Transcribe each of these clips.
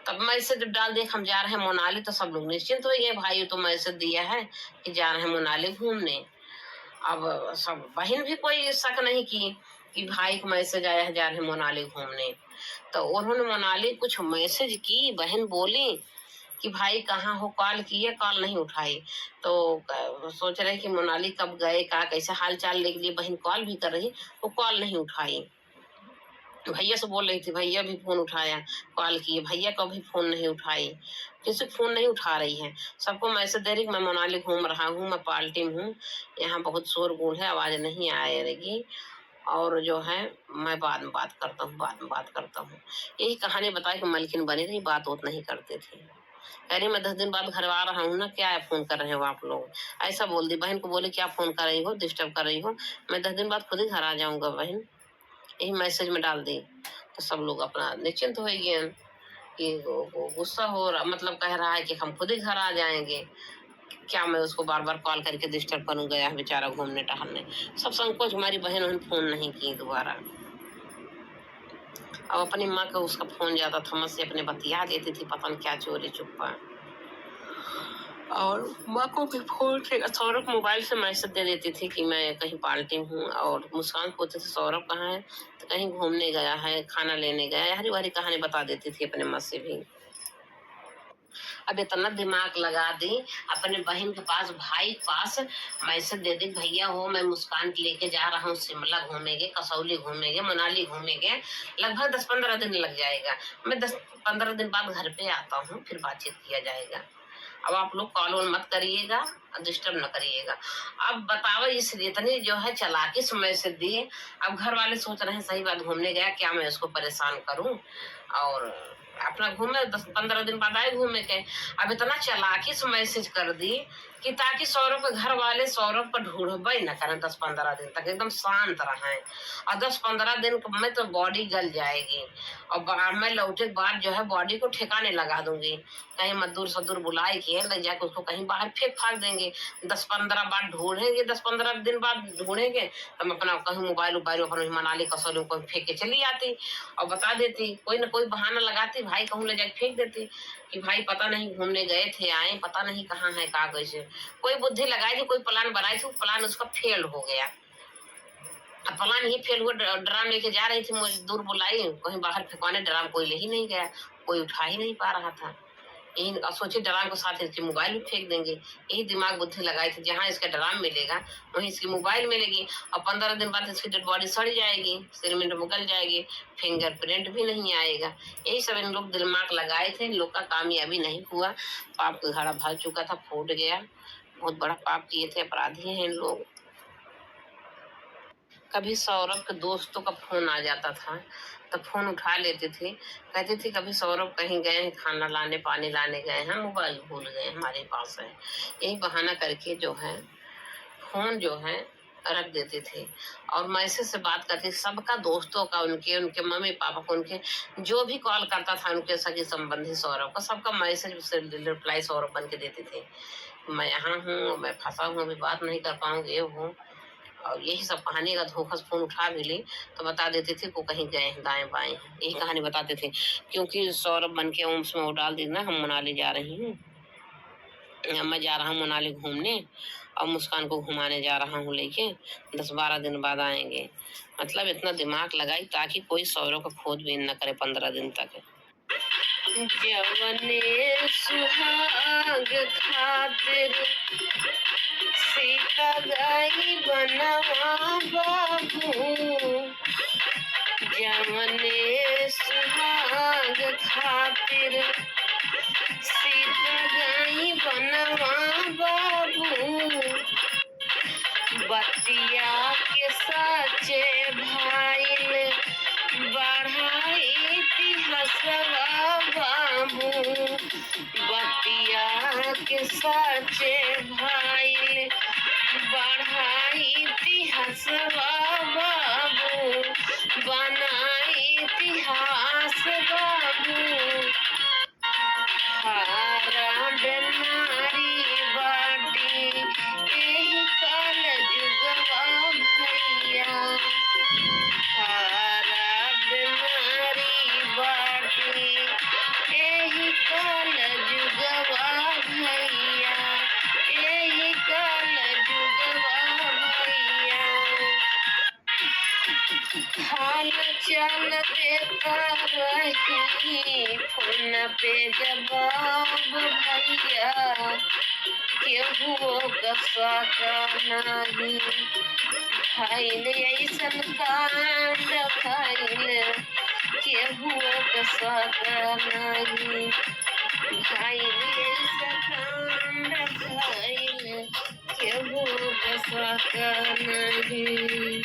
तब मैसेज डाल दिया हम जा रहे हैं मनाली, तो सब लोग निश्चिंत हो गए, भाई तो मैसेज दिया है कि जा रहे हैं मनाली घूमने। अब सब बहन भी कोई शक नहीं की कि भाई को मैसेज आया है जा रहे हैं मनाली घूमने। तो उन्होंने मनाली कुछ मैसेज की, बहन बोली कि भाई कहाँ हो, कॉल किए कॉल नहीं उठाई। तो सोच रहे कि मनाली कब गए, का कैसे हाल चाल लेके लिए बहन कॉल भी कर रही, वो कॉल नहीं उठाई। भैया से बोल रही थी, भैया भी फोन उठाया, कॉल किए, भैया का भी फोन नहीं उठाई, किसी फोन नहीं उठा रही है। सबको मैसेज दे रही मैं मनाली घूम रहा हूँ, मैं पार्टी में हूँ, यहाँ बहुत शोरगुल है, आवाज नहीं आएगी, और जो है मैं बाद में बात करता हूँ, बाद में बात करता हूँ। यही कहानी बताई कि मलकिन बनी रही, बात उत नहीं करते थे। कह रही मैं 10 दिन बाद घर आ रहा हूँ ना, क्या है फोन कर रहे हो आप लोग, ऐसा बोल दी। बहन को बोले क्या फोन कर रही हो, डिस्टर्ब कर रही हो, मैं 10 दिन बाद खुद ही घर आ जाऊंगा बहन, यही मैसेज में डाल दी। तो सब लोग अपना निश्चिंत हो गए कि गुस्सा हो रहा, मतलब कह रहा है कि हम खुद ही घर आ जाएंगे, क्या मैं उसको बार बार कॉल करके डिस्टर्ब करूं, गया बेचारा घूमने टहलने। सब संकोच, हमारी बहन उन्हें फोन नहीं की दोबारा। अब अपनी माँ का उसका फोन जाता था, मुझसे अपने बतिया देती थी, पता नहीं क्या चोरी चुप्पा। और माँ को भी फोन से, सौरभ मोबाइल से मैसेज दे देती थी कि मैं कहीं पार्टी हूँ। और मुस्कान पूछती थी सौरभ कहाँ है, तो कहीं घूमने गया है, खाना लेने गया है, हरी भरी कहानी बता देती थी अपने माँ से भी। अब इतना दिमाग लगा दी अपने बहन के पास, भाई के पास मैसेज दे दी, भैया हो मैं मुस्कान लेके जा रहा हूँ, शिमला घूमेंगे, कसौली घूमेंगे, मनाली घूमेंगे, लगभग 10-15 दिन लग जाएगा, मैं 10-15 दिन बाद घर पे आता हूँ, फिर बातचीत किया जाएगा। अब आप लोग कॉल वॉल मत करिएगा, डिस्टर्ब न करिएगा। अब बताओ इसलिए इतनी जो है चालाकी से मैसेज दी। अब घर वाले सोच रहे हैं सही बात, घूमने गया, क्या मैं उसको परेशान करूं, और अपना घूमे, 10-15 दिन बाद आए घूमे के। अब इतना चालाकी से मैसेज कर दी कि ताकि सौरभ के घर वाले सौरभ पर ढूंढबे न करें, 10-15 दिन तक एकदम शांत रहें। और 10-15 दिन में तो बॉडी गल जाएगी, और मैं लौटे के बाद जो है बॉडी को ठिकाने लगा दूंगी, कहीं मजदूर सदूर बुलाए के ले जाके उसको कहीं बाहर फेंक फाक देंगे। 10-15 बाद ढूंढेंगे, 10-15 दिन बाद ढूंढेंगे, तो मैं अपना कहीं मोबाइल उबाइल अपना मनाली कसौली को फेंक के चली आती, और बता देती, कोई ना कोई बहाना लगाती, भाई कहूँ ले जाके फेंक देती कि भाई पता नहीं घूमने गए थे, आए पता नहीं कहाँ है, का कैसे। कोई बुद्धि लगाई थी, कोई प्लान बनाई थी, प्लान उसका फेल हो गया। अब प्लान ही फेल हुआ, ड्राम लेके जा रही थी, मजदूर बुलाई कहीं बाहर फेंकवाने, ड्राम कोई ले ही नहीं गया, कोई उठा ही नहीं पा रहा था। यही सोचे ड्राम को साथ इसकी मोबाइल भी फेंक देंगे, यही दिमाग बुद्धि लगाई थी, जहाँ इसका ड्राम मिलेगा वहीं इसकी मोबाइल मिलेगी, और 15 दिन बाद इसकी डेड बॉडी सड़ जाएगी, सीमेंट में गल जाएगी, फिंगरप्रिंट भी नहीं आएगा। यही सब इन लोग दिमाग लगाए थे, इन लोग का कामयाबी नहीं हुआ, पाप का घड़ा भर चुका था, फूट गया, बहुत बड़ा पाप किए थे, अपराधी हैं इन लोग। कभी सौरभ के दोस्तों का फोन आ जाता था तो फोन उठा लेते थे, कहते थे कभी सौरभ कहीं गए हैं, खाना लाने पानी लाने गए हैं, मोबाइल भूल गए हमारे पास है, यही बहाना करके जो है फोन जो है रख देते थे। और मैसेज से बात करते, सबका दोस्तों का, उनके उनके मम्मी पापा को, उनके जो भी कॉल करता था उनके सगे संबंधी सौरभ का, सबका मैसेज से रिप्लाई सौरभ बन के देते थे, मैं यहाँ हूँ, मैं फंसा हूँ, अभी बात नहीं कर पाऊंगी, ये हूँ। और यही सब कहानी का धोखा से फोन उठा भी ली तो बता देते थे को कहीं गए हैं दाएं बाएं, यही कहानी बताते थे। क्योंकि सौरभ बन के ओम्स में वो डाल दी ना, हम मनाली जा रही हूँ, मैं जा रहा हूँ मनाली घूमने, और मुस्कान को घुमाने जा रहा हूँ लेके, 10-12 दिन बाद आएंगे। मतलब इतना दिमाग लगाई ताकि कोई सौरभ को खोजबीन न करे 15 दिन तक। जवने सुहाग खातिर सीता गई बनवा बाबू, जवने सुहाग खातिर सीता गई बनवा बाबू, बतिया के सचे भाईल बढ़ाई इतिहासवा बाबू, बतिया के सचे भाईल बढ़ाई इतिहासवा बाबू, बनाई इतिहास बाबू। हारा बेमारी बाटी एही कल जुगवा भैया, हारा बेमारी बाटी एही चल देता रही फोन पे जवाब भैया, केहू कसा का नहीं भइल ऐसन कांड भइल, केहू कसा का नहीं भइल ऐसन कांड भइल, केहू कसा का नहीं।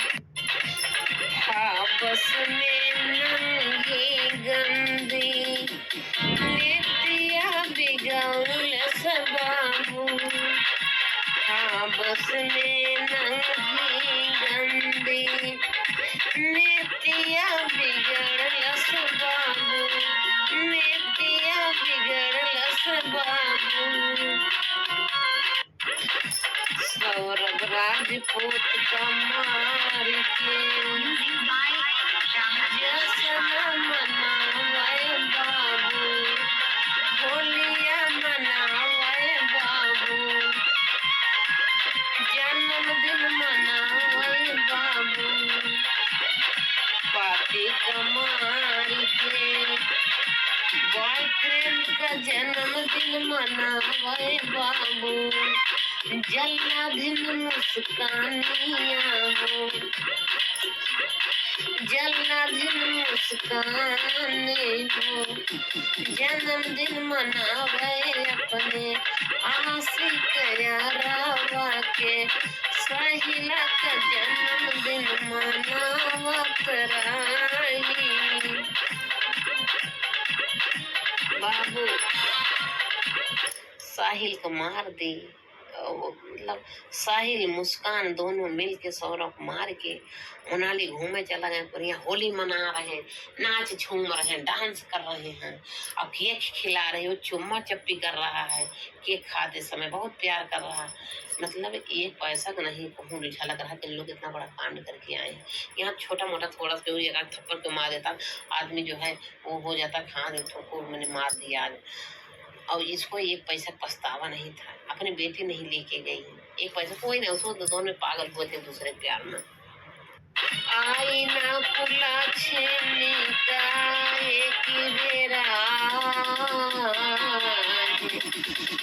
आपस में नंगी गंदी नित्या बिगौल सबाबू, आपस में नंगी गंदी नित्या बिगड़ल सबाबू, नित्या बिगड़ल सबाबू। सौरभ राजपूत का मार के जश्न मनावे बाबू, होलिया मनावे बाबू, जन्मदिन मनावे बाबू। पार्टी का मार के बॉयफ्रेंड का जन्मदिन मनावे बाबू, जन्मदिन मुस्कानिया हो, जन्मदिन मुस्काने हो, जन्मदिन मनावे अपने आशिक यारावा के, सहिला का जन्मदिन मनावत रही। बाबू साहिल को मार दी, मतलब साहिल मुस्कान दोनों मिल के सौरभ मार के मनाली घूमे चला गए, बढ़िया होली मना रहे हैं, नाच झूम रहे हैं, डांस कर रहे हैं, अब केक खिला रहे हो, चुम्मा चप्पी कर रहा है, केक खाते समय बहुत प्यार कर रहा है। मतलब एक पैसा का नहीं कहूँ झलक रहा कि लोग इतना बड़ा कांड करके आए हैं। यहाँ छोटा मोटा थोड़ा सा एक आध थप्पड़ के मार देता आदमी जो है वो हो जाता, हाँ देखो मैंने मार दिया आज। और इसको एक पैसा पछतावा नहीं था, अपनी बेटी नहीं लेके गई, एक पैसा कोई नहीं, उसको तो दोनों पागल हुए थे दूसरे प्यार में। आई ना पुला छेनी का एक बेरा,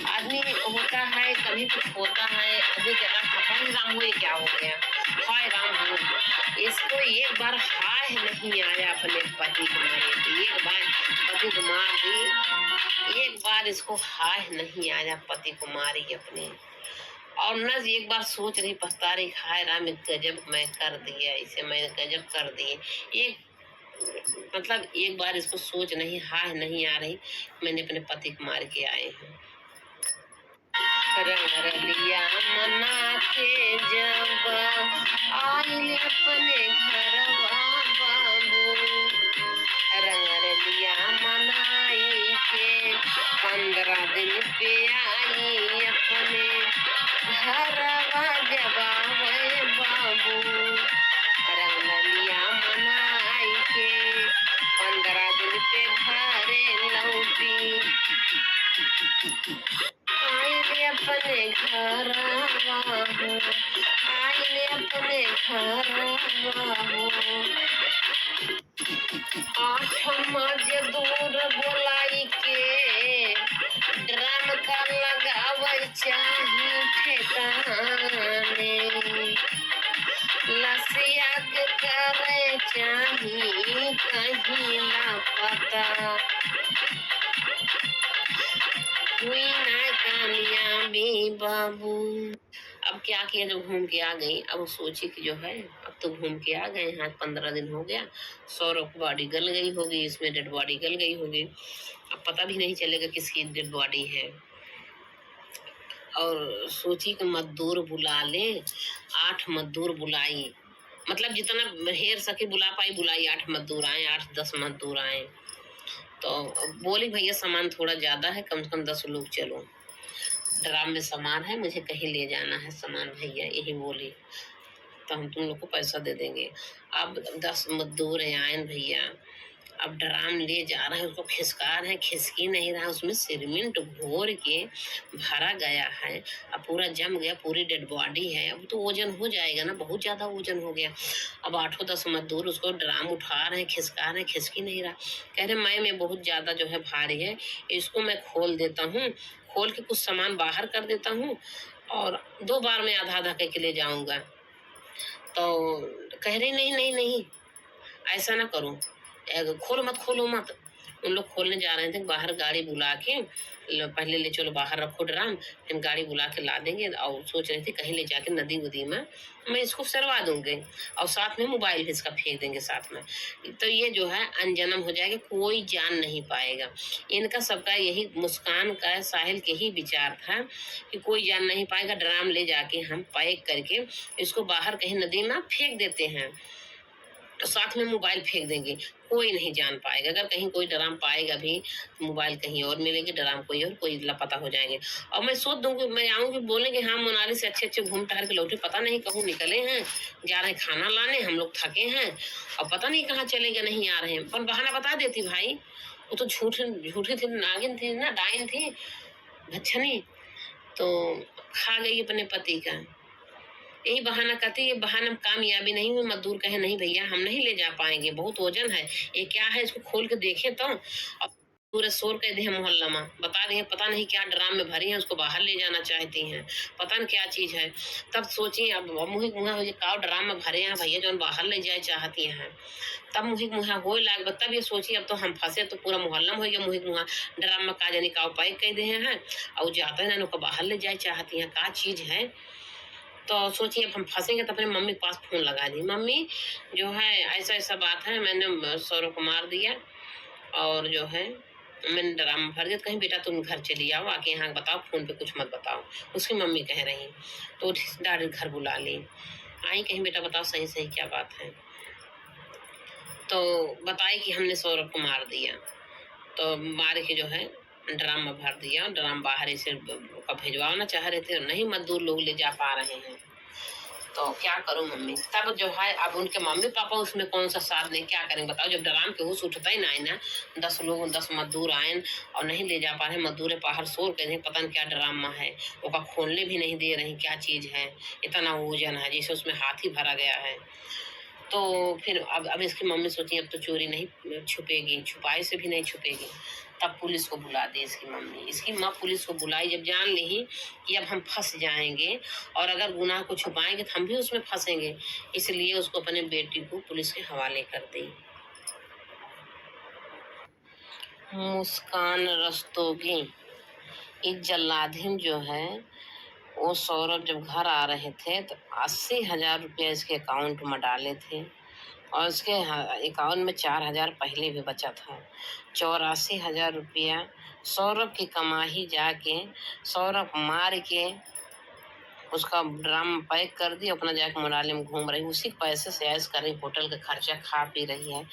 आदमी होता है कभी कुछ होता है, अभी कहता राम हुए क्या हो गया, हाय राम हो। इसको एक बार हाय नहीं आया अपने पति को मारे थे, एक बार पति को मार दी, एक बार इसको हाय नहीं आया पति को मारी अपने, और न एक बार सोच रही पछता रही हाय राम गजब मैं कर दिया, इसे मैंने गजब कर दिए। एक मतलब एक बार इसको सोच नहीं हाय नहीं आ रही मैंने अपने पति को मार के आए हैं। रंग रलिया मना के जब आइल अपने घरवा बाबू, रंग रलिया मनाई के 15 दिन पे आई अपने घरवा जबावे बाबू, रंग रलिया मनाई के 15 दिन पे घरे लौटी, आइले अपने घरवा हो, आइले अपने घरवा हो। 8 मजदूर बोलाई के ड्रम का लगावे चाही ठेकाने, लसिया के करे चाही कहीं लापता, हुई ना कामयाबी बाबू। अब क्या किया, जब घूम के आ गई, अब सोची कि जो है अब तो घूम के आ गए हैं, 15 दिन हो गया, सौरभ बॉडी गल गई होगी, इसमें डेड बॉडी गल गई होगी, अब पता भी नहीं चलेगा किसकी डेड बॉडी है। और सोची कि मजदूर बुला ले, 8 मजदूर बुलाई, मतलब जितना हेर सके बुला पाई बुलाई, 8 मजदूर आए, 8-10 मजदूर आए। तो बोली भैया सामान थोड़ा ज्यादा है, कम से कम 10 लोग चलो, ड्राम में सामान है, मुझे कहीं ले जाना है सामान भैया, यही बोली, तो हम तुम लोग को पैसा दे देंगे। अब 10 मजदूर हैं आयन भैया, अब ड्राम ले जा रहे हैं, उसको खिसका रहे हैं, खिसकी नहीं रहा, उसमें सीमेंट घोर के भरा गया है। अब पूरा जम गया, पूरी डेड बॉडी है। अब तो वजन हो जाएगा ना, बहुत ज्यादा वजन हो गया। अब 8-10 मजदूर उसको ड्राम उठा रहे हैं, खिसका रहे हैं, खिसकी नहीं रहा। कह रहे मैं बहुत ज्यादा जो है भारी है, इसको मैं खोल देता हूँ, खोल के कुछ सामान बाहर कर देता हूँ और 2 बार में आधा आधा करके ले जाऊंगा। तो कह रही नहीं नहीं नहीं, ऐसा ना करो, खोलो मत, खोलो मत। उन लोग खोलने जा रहे थे, बाहर गाड़ी बुला के पहले ले चलो, बाहर रखो ड्राम, फिर गाड़ी बुला के ला देंगे। और सोच रहे थे कहीं ले जाके नदी वदी में मैं इसको सरवा दूंगी और साथ में मोबाइल भी इसका फेंक देंगे साथ में। तो ये जो है अनजन्म हो जाएगा, कोई जान नहीं पाएगा। इनका सबका यही, मुस्कान का, साहिल के ही विचार था कि कोई जान नहीं पाएगा, ड्राम ले जाके हम पैक करके इसको बाहर कहीं नदी में फेंक देते हैं, तो साथ में मोबाइल फेंक देंगे, कोई नहीं जान पाएगा। अगर कहीं कोई ड्राम पाएगा भी तो मोबाइल कहीं और मिलेगी, ड्राम कोई और, कोई लापता हो जाएंगे। और मैं सोच दूंगी, मैं आऊंगी, बोलेंगे हाँ मोनाली से अच्छे अच्छे घूम टहल के लौटे, पता नहीं कहूँ निकले हैं, जा रहे हैं खाना लाने, हम लोग थके हैं और पता नहीं कहाँ चले गए, नहीं आ रहे हैं। पर बहाना बता देती भाई, वो तो झूठी थी, नागिन थी ना, डायन थी, भच्छनी, तो खा गई अपने पति का। यही बहाना करती, ये बहाना कामयाबी नहीं हुई। मजदूर कहे नहीं भैया हम नहीं ले जा पाएंगे, बहुत वजन है, ये क्या है, इसको खोल के देखें तो। और पूरे शोर कह दिए मोहल्ला में, बता दिए पता नहीं क्या ड्राम में भरी है, उसको बाहर ले जाना चाहती हैं, पता नहीं क्या चीज है। तब सोची अब मुही मुहा हो, काव ड्राम में भरे हैं भैया जो बाहर ले जाए चाहती हैं। तब मुही मुहा हो लाग, तब ये सोची अब तो हम फंसे, तो पूरा मोहल्ला में हो गया मुही मुहा, ड्राम में का जानी काव पैक कह दे हैं और जाते हैं ना बाहर ले जाए चाहती हैं, का चीज है। तो सोचिए अब हम फंसेंगे, तो अपने मम्मी के पास फोन लगा दी, मम्मी जो है ऐसा ऐसा बात है, मैंने सौरभ को मार दिया और जो है मैंने ड्रामा भर दिया, कहीं बेटा तुम घर चली आओ, आके यहाँ बताओ, फोन पे कुछ मत बताओ। उसकी मम्मी कह रही, तो डायरेक्ट घर बुला ली, आई कहीं बेटा बताओ सही सही क्या बात है। तो बताई कि हमने सौरभ को मार दिया, तो मार के जो है ड्राम में भर दिया, ड्राम बाहर से भिजवाना चाह रहे थे, नहीं मजदूर लोग ले जा पा रहे हैं, तो क्या करूं मम्मी। तब जो है अब उनके मम्मी पापा उसमें कौन सा साथ नहीं, क्या करेंगे बताओ, जब ड्राम के होश उठता ही ना है ना, 10 लोग 10 मजदूर आए और नहीं ले जा पा रहे, मजदूर बाहर शोर कह रहे पता नहीं क्या ड्रामा है, वो खोलने भी नहीं दे रही, क्या चीज है, इतना वजन है जैसे उसमें हाथी भरा गया है। तो फिर अब इसकी मम्मी सोची अब तो चोरी नहीं छुपेगी, छुपाई से भी नहीं छुपेगी। तब पुलिस को बुला दी इसकी मम्मी, इसकी माँ पुलिस को बुलाई, जब जान ली कि अब हम फंस जाएंगे और अगर गुनाह को छुपाएंगे तो हम भी उसमें फंसेंगे, इसलिए उसको अपने बेटी को पुलिस के हवाले कर दी। मुस्कान रस्तोगी, एक जल्लाधिन जो है, वो सौरभ जब घर आ रहे थे तो 80,000 रुपया इसके अकाउंट में डाले थे और उसके अकाउंट में 4,000 पहले भी बचा था। 84,000 रुपया सौरभ की कमाई जाके सौरभ मार के उसका ड्राम पैक कर दी, अपना जाके मनाली में घूम रही, उसी पैसे से ऐश कर रही, होटल का खर्चा खा पी रही है।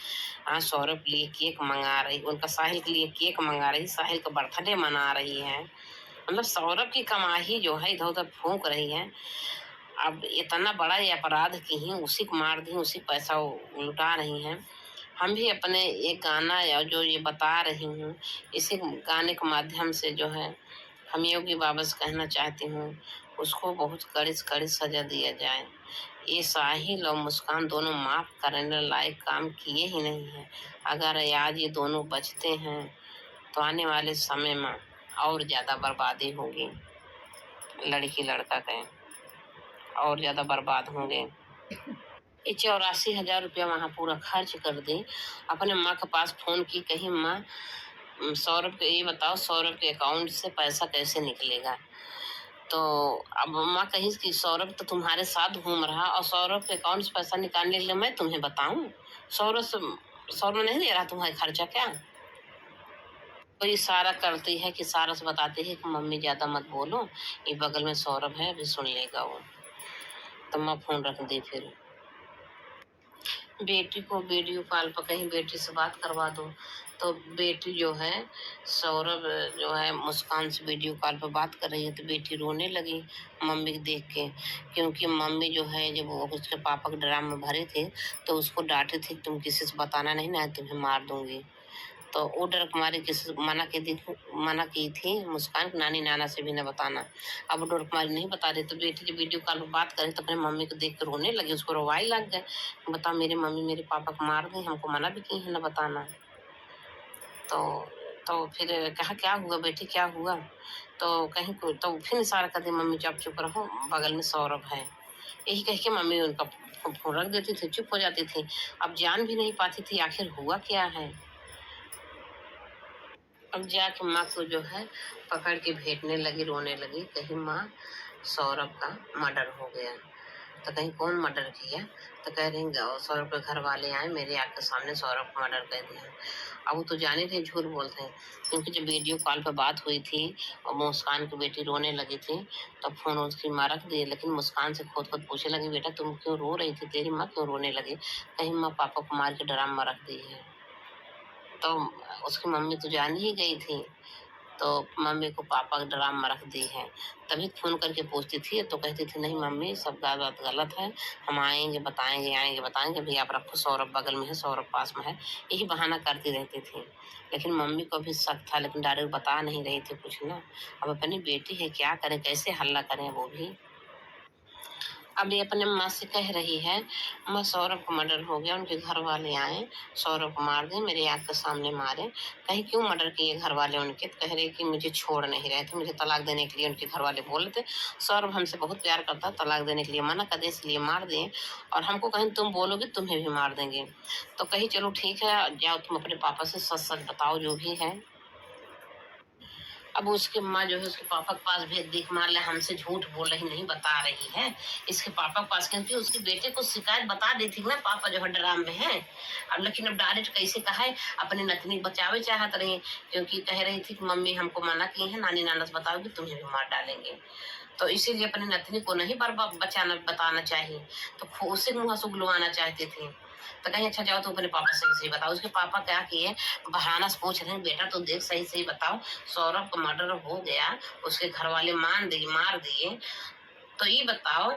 हाँ सौरभ के लिए केक मंगा रही, उनका साहिल के लिए केक मंगा रही, साहिल का बर्थडे मना रही है, मतलब सौरभ की कमाई जो है इधर उधर फूंक रही है। अब इतना बड़ा ये अपराध की ही उसी को मार दी, उसी पैसा लुटा रही हैं। हम भी अपने एक गाना या जो ये बता रही हूँ, इसी गाने के माध्यम से जो है हम योगी बाबा से कहना चाहती हूँ, उसको बहुत कड़ी से कड़ी सजा दिया जाए। ये साहिल और मुस्कान दोनों माफ करने लायक काम किए ही नहीं है। अगर आज ये दोनों बचते हैं तो आने वाले समय में और ज़्यादा बर्बादी होगी, लड़की लड़का के और ज़्यादा बर्बाद होंगे। ये 84,000 रुपया वहाँ पूरा खर्च कर दी। अपने माँ के पास फोन की, कही माँ सौरभ के ये बताओ सौरभ के अकाउंट से पैसा कैसे निकलेगा। तो अब माँ कही कि सौरभ तो तुम्हारे साथ घूम रहा और सौरभ के अकाउंट से पैसा निकालने के लिए मैं तुम्हें बताऊं, सौरभ नहीं दे रहा तुम्हारे खर्चा क्या। तो इशारा करती है कि सारा से बताती है कि मम्मी ज्यादा मत बोलो, ये बगल में सौरभ है अभी सुन लेगा वो। तो मैं फोन रख दी, फिर बेटी को वीडियो कॉल पर कहीं बेटी से बात करवा दो। तो बेटी जो है सौरभ जो है मुस्कान से वीडियो कॉल पर बात कर रही है, तो बेटी रोने लगी मम्मी को देख के, क्योंकि मम्मी जो है जब वो उसके पापा के ड्राम में भरे थे तो उसको डांटे थे, तुम किसी से बताना नहीं ना, तुम्हें मार दूंगी। तो वो डर के मारे किसी से मना की थी मुस्कान की, नानी नाना से भी न बताना। अब वो डर के मारे नहीं बता रही, तो बेटी जब वीडियो कॉल पर बात करे तो अपने मम्मी को देख कर रोने लगी, उसको रोवाई लग गए। बताओ, मेरी मम्मी मेरे पापा को मार दी, हमको मना भी की है न बताना। तो फिर कहा, क्या हुआ बेटी, क्या हुआ? तो कहीं को तो फिर इशारा कर दी, मम्मी आप चुप रहो, बगल में सौरभ है। यही कह के मम्मी उनका फोन रख देती थी, चुप हो जाती थी। अब जान भी नहीं पाती थी आखिर हुआ क्या है। अब जाके माँ को जो है पकड़ के भेंटने लगी, रोने लगी, कहीं माँ सौरभ का मर्डर हो गया। तो कहीं कौन मर्डर किया? तो कह रही सौरभ के घर वाले आए, मेरे आँख के सामने सौरभ को मर्डर कर दिया। अब वो तो जाने थे झूठ बोलते हैं, क्योंकि जब वीडियो कॉल पर बात हुई थी और मुस्कान की बेटी रोने लगी थी, तब फोन उसकी माँ रख दी। लेकिन मुस्कान से खुद खुद पूछने लगी, बेटा तुम क्यों रो रही थी, तेरी माँ क्यों रोने लगी? कहीं माँ पापा को मार के ड्राम में रख दी है। तो उसकी मम्मी तो जान ही गई थी, तो मम्मी को पापा ड्राम में रख दी है। तभी फोन करके पूछती थी, तो कहती थी नहीं मम्मी, सब बात गलत है, हम आएंगे बताएंगे, भैया आप रखो, सौरभ बगल में है, सौरभ पास में है, यही बहाना करती रहती थी। लेकिन मम्मी को भी शक था, लेकिन डायरेक्ट बता नहीं रही थी कुछ ना। अब अपनी बेटी है, क्या करें, कैसे हल्ला करें वो भी। अब ये अपने माँ से कह रही है, माँ सौरभ का मर्डर हो गया, उनके घर वाले आए, सौरभ को मार दे, मेरे आँख के सामने मारे। कहीं क्यों मर्डर किए घर वाले उनके? तो कह रहे कि मुझे छोड़ नहीं रहे थे, मुझे तलाक देने के लिए उनके घर वाले बोल थे, सौरभ हमसे बहुत प्यार करता, तलाक देने के लिए मना कर दे, इसलिए मार दिए, और हमको कहीं तुम बोलोगे तुम्हें भी मार देंगे। तो कहीं चलो ठीक है, जाओ तुम अपने पापा से सच सच बताओ जो भी है। अब उसकी माँ जो है उसके पापा के पास भेज दी, मान ले हमसे झूठ बोल रही, नहीं बता रही है इसके पापा के पास, क्योंकि उसके बेटे को शिकायत बता दी थी ना, पापा जो है ड्राम में है। अब लेकिन अब डायरेक्ट कैसे कहा है, अपनी नतनी बचावे चाहत रही, क्योंकि कह रही थी कि मम्मी हमको मना की है, नानी नाना से बताओगी तुम्हें भी मार डालेंगे। तो इसीलिए अपनी नतनी को नहीं बचाना बताना चाहिए, तो उसे मुंह से उगलवाना चाहती थी। तो कहीं अच्छा जाओ तो अपने पापा सही सही बताओ। उसके पापा क्या किए, बहाना से पूछ रहे हैं, बेटा तो देख सही सही बताओ, सौरभ का मर्डर हो गया, उसके घर वाले मार दिए, तो ये बताओ,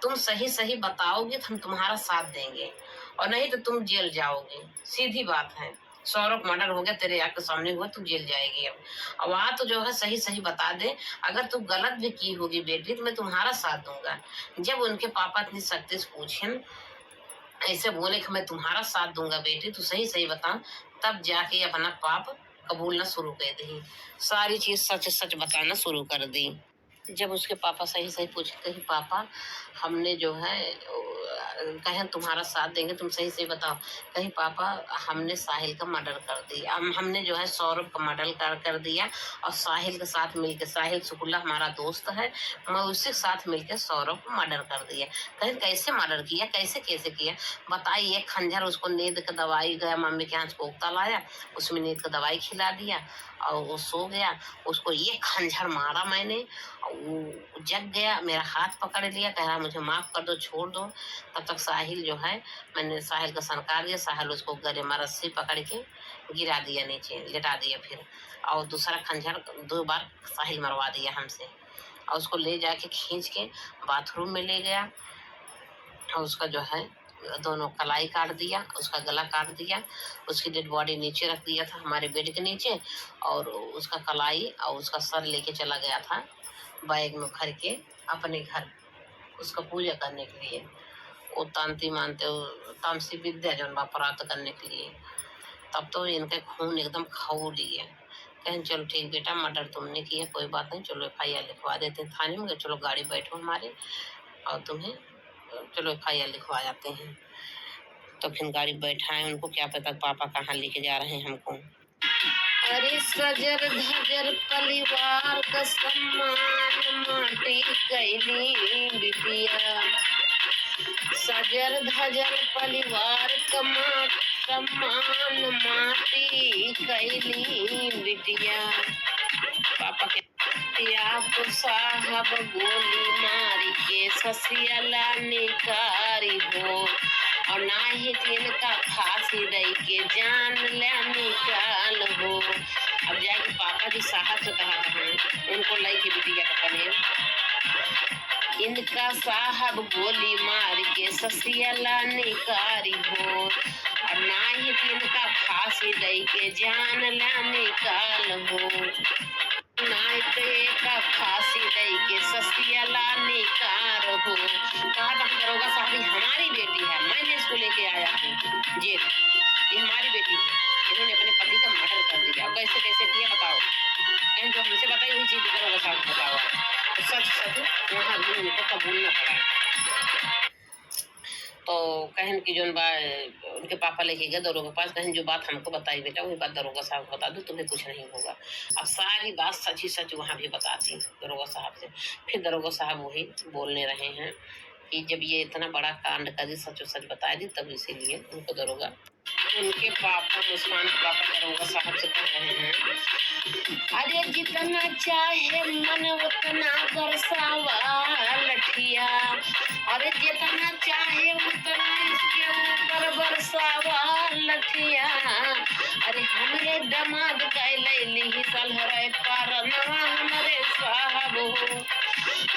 तुम सही सही बताओगे तो हम तुम्हारा साथ देंगे, और नहीं तो तुम जेल जाओगे, सीधी बात है। सौरभ मर्डर हो गया, तेरे आंख के सामने हुआ, तू जेल जाएगी। अब वहां तो जो है सही सही बता दे, अगर तू गलत भी की होगी बेटी तो मैं तुम्हारा साथ दूंगा। जब उनके पापा इतनी सख्ती से पूछे, ऐसे बोले कि मैं तुम्हारा साथ दूंगा बेटी, तू सही सही बता, तब जाके अपना पाप कबूलना शुरू कर दी, सारी चीज सच सच बताना शुरू कर दी। जब उसके पापा सही सही पूछते हैं, पापा हमने जो है कहें तुम्हारा साथ देंगे, तुम सही सही बताओ। कहीं पापा हमने साहिल का मर्डर कर दिया, हमने जो है सौरभ का मर्डर कर दिया, और साहिल के साथ मिलकर, साहिल शुक्ला हमारा दोस्त है, मैं उसके साथ मिलकर सौरभ को मर्डर कर दिया। कहीं कैसे मर्डर किया, कैसे कैसे किया बताइए। खंजर उसको नींद का दवाई गया, मम्मी के यहाँ से कोफ्ता लाया, उसमें नींद का दवाई खिला दिया और वो सो गया। उसको ये खंजर मारा मैंने, वो जग गया, मेरा हाथ पकड़ लिया, कह रहा मुझे माफ कर दो, छोड़ दो। तब तक साहिल जो है, मैंने साहिल का सनकार दिया, साहिल उसको गले में रस्सी पकड़ के गिरा दिया, नीचे लेटा दिया फिर, और दूसरा खंजर 2 बार साहिल मरवा दिया हमसे, और उसको ले जाके खींच के बाथरूम में ले गया, और उसका जो है दोनों कलाई काट दिया, उसका गला काट दिया, उसकी डेड बॉडी नीचे रख दिया था हमारे बेड के नीचे, और उसका कलाई और उसका सर लेके चला गया था बैग में भर के अपने घर, उसका पूजा करने के लिए। वो तांती मानते हो, तामसी विद्या जो प्राप्त करने के लिए। तब तो इनके खून एकदम खौल लिए। कहें चलो ठीक बेटा, मर्डर तुमने किया, कोई बात नहीं, चलो FIR लिखवा देते हैं थाने में, चलो गाड़ी बैठो हमारे, और तुम्हें चलो FIR लिखवा जाते हैं। तो फिर गाड़ी बैठाए उनको, क्या पता पापा कहाँ लेके जा रहे हैं हमको। अरे सजर धजर परिवार का सम्मान माटी कैली बिटिया, सजर धजर परिवार का सम्मान माटी कैली बिटिया। पापा के आप साहब गोली मारी के ससिया निकारी हो, और ना ही तिनका फांसी दई के जान ले निकाल हो। अब जाके पापा जी साहब से कहा था उनको लाई के बिटिया का पने इनका साहब गोली मार के ससियला निकारी हो। और ना ही तिनका फांसी दई के जान ला निकाल हो। का फांसी दई के ससियला निकार हो। कहा था दरोगा साहब हमारी बेटी है, मैंने इसको लेके आया हूँ जेल, ये हमारी बेटी है, इन्होंने अपने पति का मर्डर कर दिया। अब कैसे कैसे किया बताओ, कहीं जो हमसे बताई हुई चीज दरोगा साहब बताओ। तो सच वहाँ भी उनको कबूलना पड़ा। तो कहन की जो उनके पापा लेके गए दरोगा के पास, कहन जो बात हमको बताई बेटा वही बात दरोगा साहब को बता दो, तुम्हें कुछ नहीं होगा। अब सारी बात सच ही सच वहाँ भी बताती दरोगा साहब से। फिर दरोगा साहब वही बोलने रहे हैं कि जब ये इतना बड़ा कांड कर दी, सच सच बता दी, तब इसीलिए उनको दरोगा उनके पापा मुस्कान पापा दरोगा साहब से कह रहे हैं, अरे जितना चाहे मन उतना बरसावा लठिया, अरे जितना चाहे उतना इसके ऊपर बरसावा लठिया। अरे हमरे दमाद कैली सलहरे पारनवा हमरे साहब हो,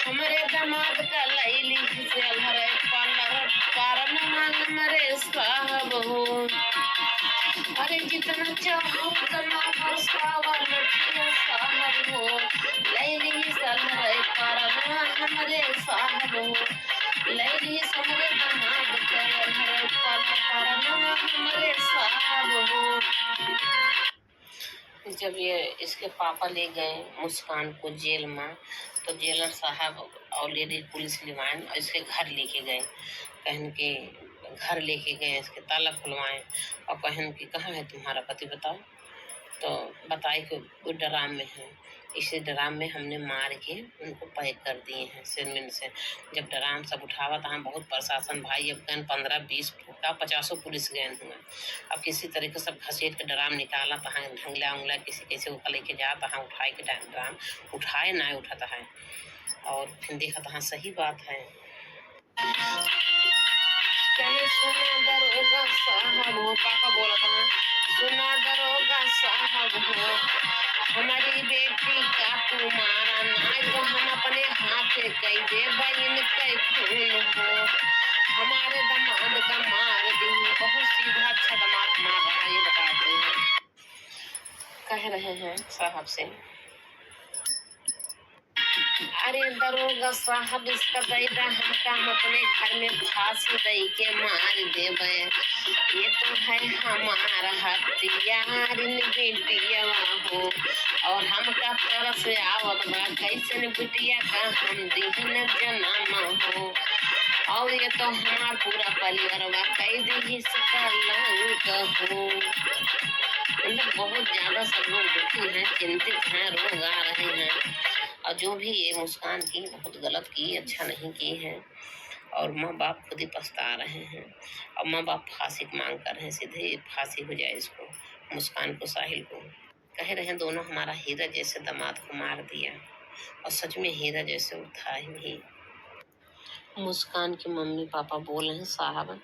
हमरे दमाद का लैली सलहरे पारनवा हमरे साहब हो। अरे जितना चाहो उतना बरसावा लठिया साहब हो, लैली सलहरे पारनवा हमरे साहब हो, लैली हमरे दमाद का लहरे पारनवा हमरे साहब हो। जब ये इसके पापा ले गए मुस्कान को जेल में, तो जेलर साहब और लेडी पुलिस लिवाएं और इसके घर लेके गए। कहन के घर लेके गए, इसके ताला खुलवाएं और कहन कि कहाँ है तुम्हारा पति बताओ। तो बताए कि वो ड्राम में है, इसी ड्राम में हमने मार के उनको पैक कर दिए हैं सीमेंट से। जब ड्राम सब उठावा तो हम बहुत प्रशासन भाई अब गए 15-20 का 50 पुलिस गए हुए। अब किसी तरीके सब घसीट के ड्राम निकाला तहाँ ढंगला उंगला किसी कैसे ऊपर लेके जा तहाँ उठाए के ड्राम उठाए ना उठाता है। और फिर देखा तहाँ सही बात है। कहे सुना दरोगा साहब हो, पापा बोला था सुना दरोगा साहब हो, हमारी बेटी का तुम्हारा ना तो हम अपने हाथ कई दे बहन कई खून हो। हमारे दमाद का मार दी, बहुत सीधा अच्छा दमाद मार रहा ये बताते हैं, कह रहे हैं साहब से। अरे दरोगा साहब इसका दैदा हमका हम अपने घर में फांसी दई के मार देवे, ये तो है हमारा हथियार बेटिया हो। और हमका तरफ से आवत बा कैसे न बिटिया का हम दिहन जनामा हो। और ये तो हमार पूरा परिवार बा कई दी सकलंक हो। मतलब बहुत ज्यादा सब लोग दुखी हैं, चिंतित हैं, रोग आ रहे हैं। और जो भी ये मुस्कान की बहुत गलत की, अच्छा नहीं की है। और माँ बाप खुद ही पछता रहे हैं। और माँ बाप फांसी की मांग कर रहे हैं, सीधे फांसी हो जाए इसको, मुस्कान को, साहिल को। कह रहे हैं दोनों हमारा हीरा जैसे दामाद को मार दिया। और सच में हीरा जैसे वो था ही। मुस्कान की मम्मी पापा बोल रहे हैं साहब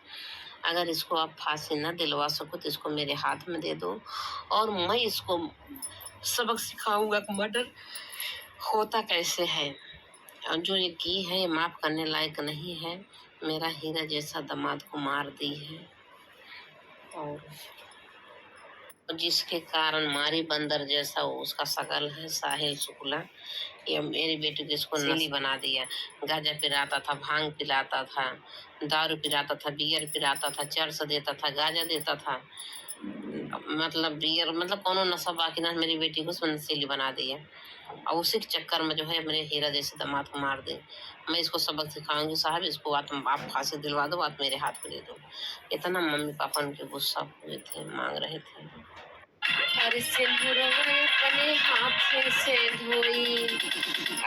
अगर इसको आप फांसी न दिलवा सको तो इसको मेरे हाथ में दे दो, और मैं इसको सबक सिखाऊंगा कि मर्डर होता कैसे है। और जो ये की है ये माफ करने लायक नहीं है। मेरा हीरा जैसा दामाद को मार दी है, और जिसके कारण मारी बंदर जैसा उसका शकल है साहिल शुक्ला, ये मेरी बेटी को इसको नली बना दिया। गांजा पिलाता था, भांग पिलाता था, दारू पिलाता था, बियर पिलाता था, चरस देता था, गांजा देता था, मतलब बियर मतलब कोनो नशा बाकी ना, मेरी बेटी को नशीली बना दिया। और उसी के चक्कर में जो है मेरे हीरा जैसे दामाद को मार दे। मैं इसको सबक सिखाऊंगी साहब, इसको आप फांसी दिलवा दो, आप मेरे हाथ में दे दो। इतना मम्मी पापा उनके गुस्सा हुए थे, मांग रहे थे। अरे सिंदूरवा अपने हाथ से धोई,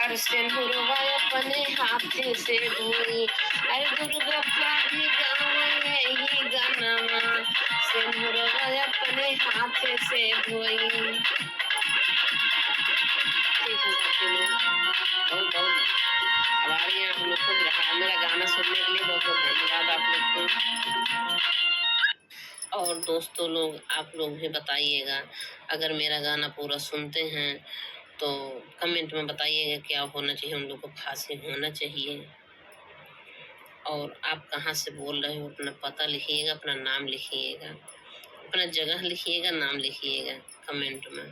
अरे सिंदूरवा अपने हाथ से धोई, अरे दुर्गा पाठी गाँव यही गाना, सिंदूरवा अपने हाथ से धोई। बहुत बहुत अब आ रही है आप लोग को मेरा गाना सुनने के लिए बहुत बहुत धन्यवाद आप लोग को। और दोस्तों लोग, आप लोग भी बताइएगा, अगर मेरा गाना पूरा सुनते हैं तो कमेंट में बताइएगा क्या होना चाहिए। हम लोग को फांसी होना चाहिए। और आप कहाँ से बोल रहे हो, अपना पता लिखिएगा, अपना नाम लिखिएगा, अपना जगह लिखिएगा, नाम लिखिएगा कमेंट में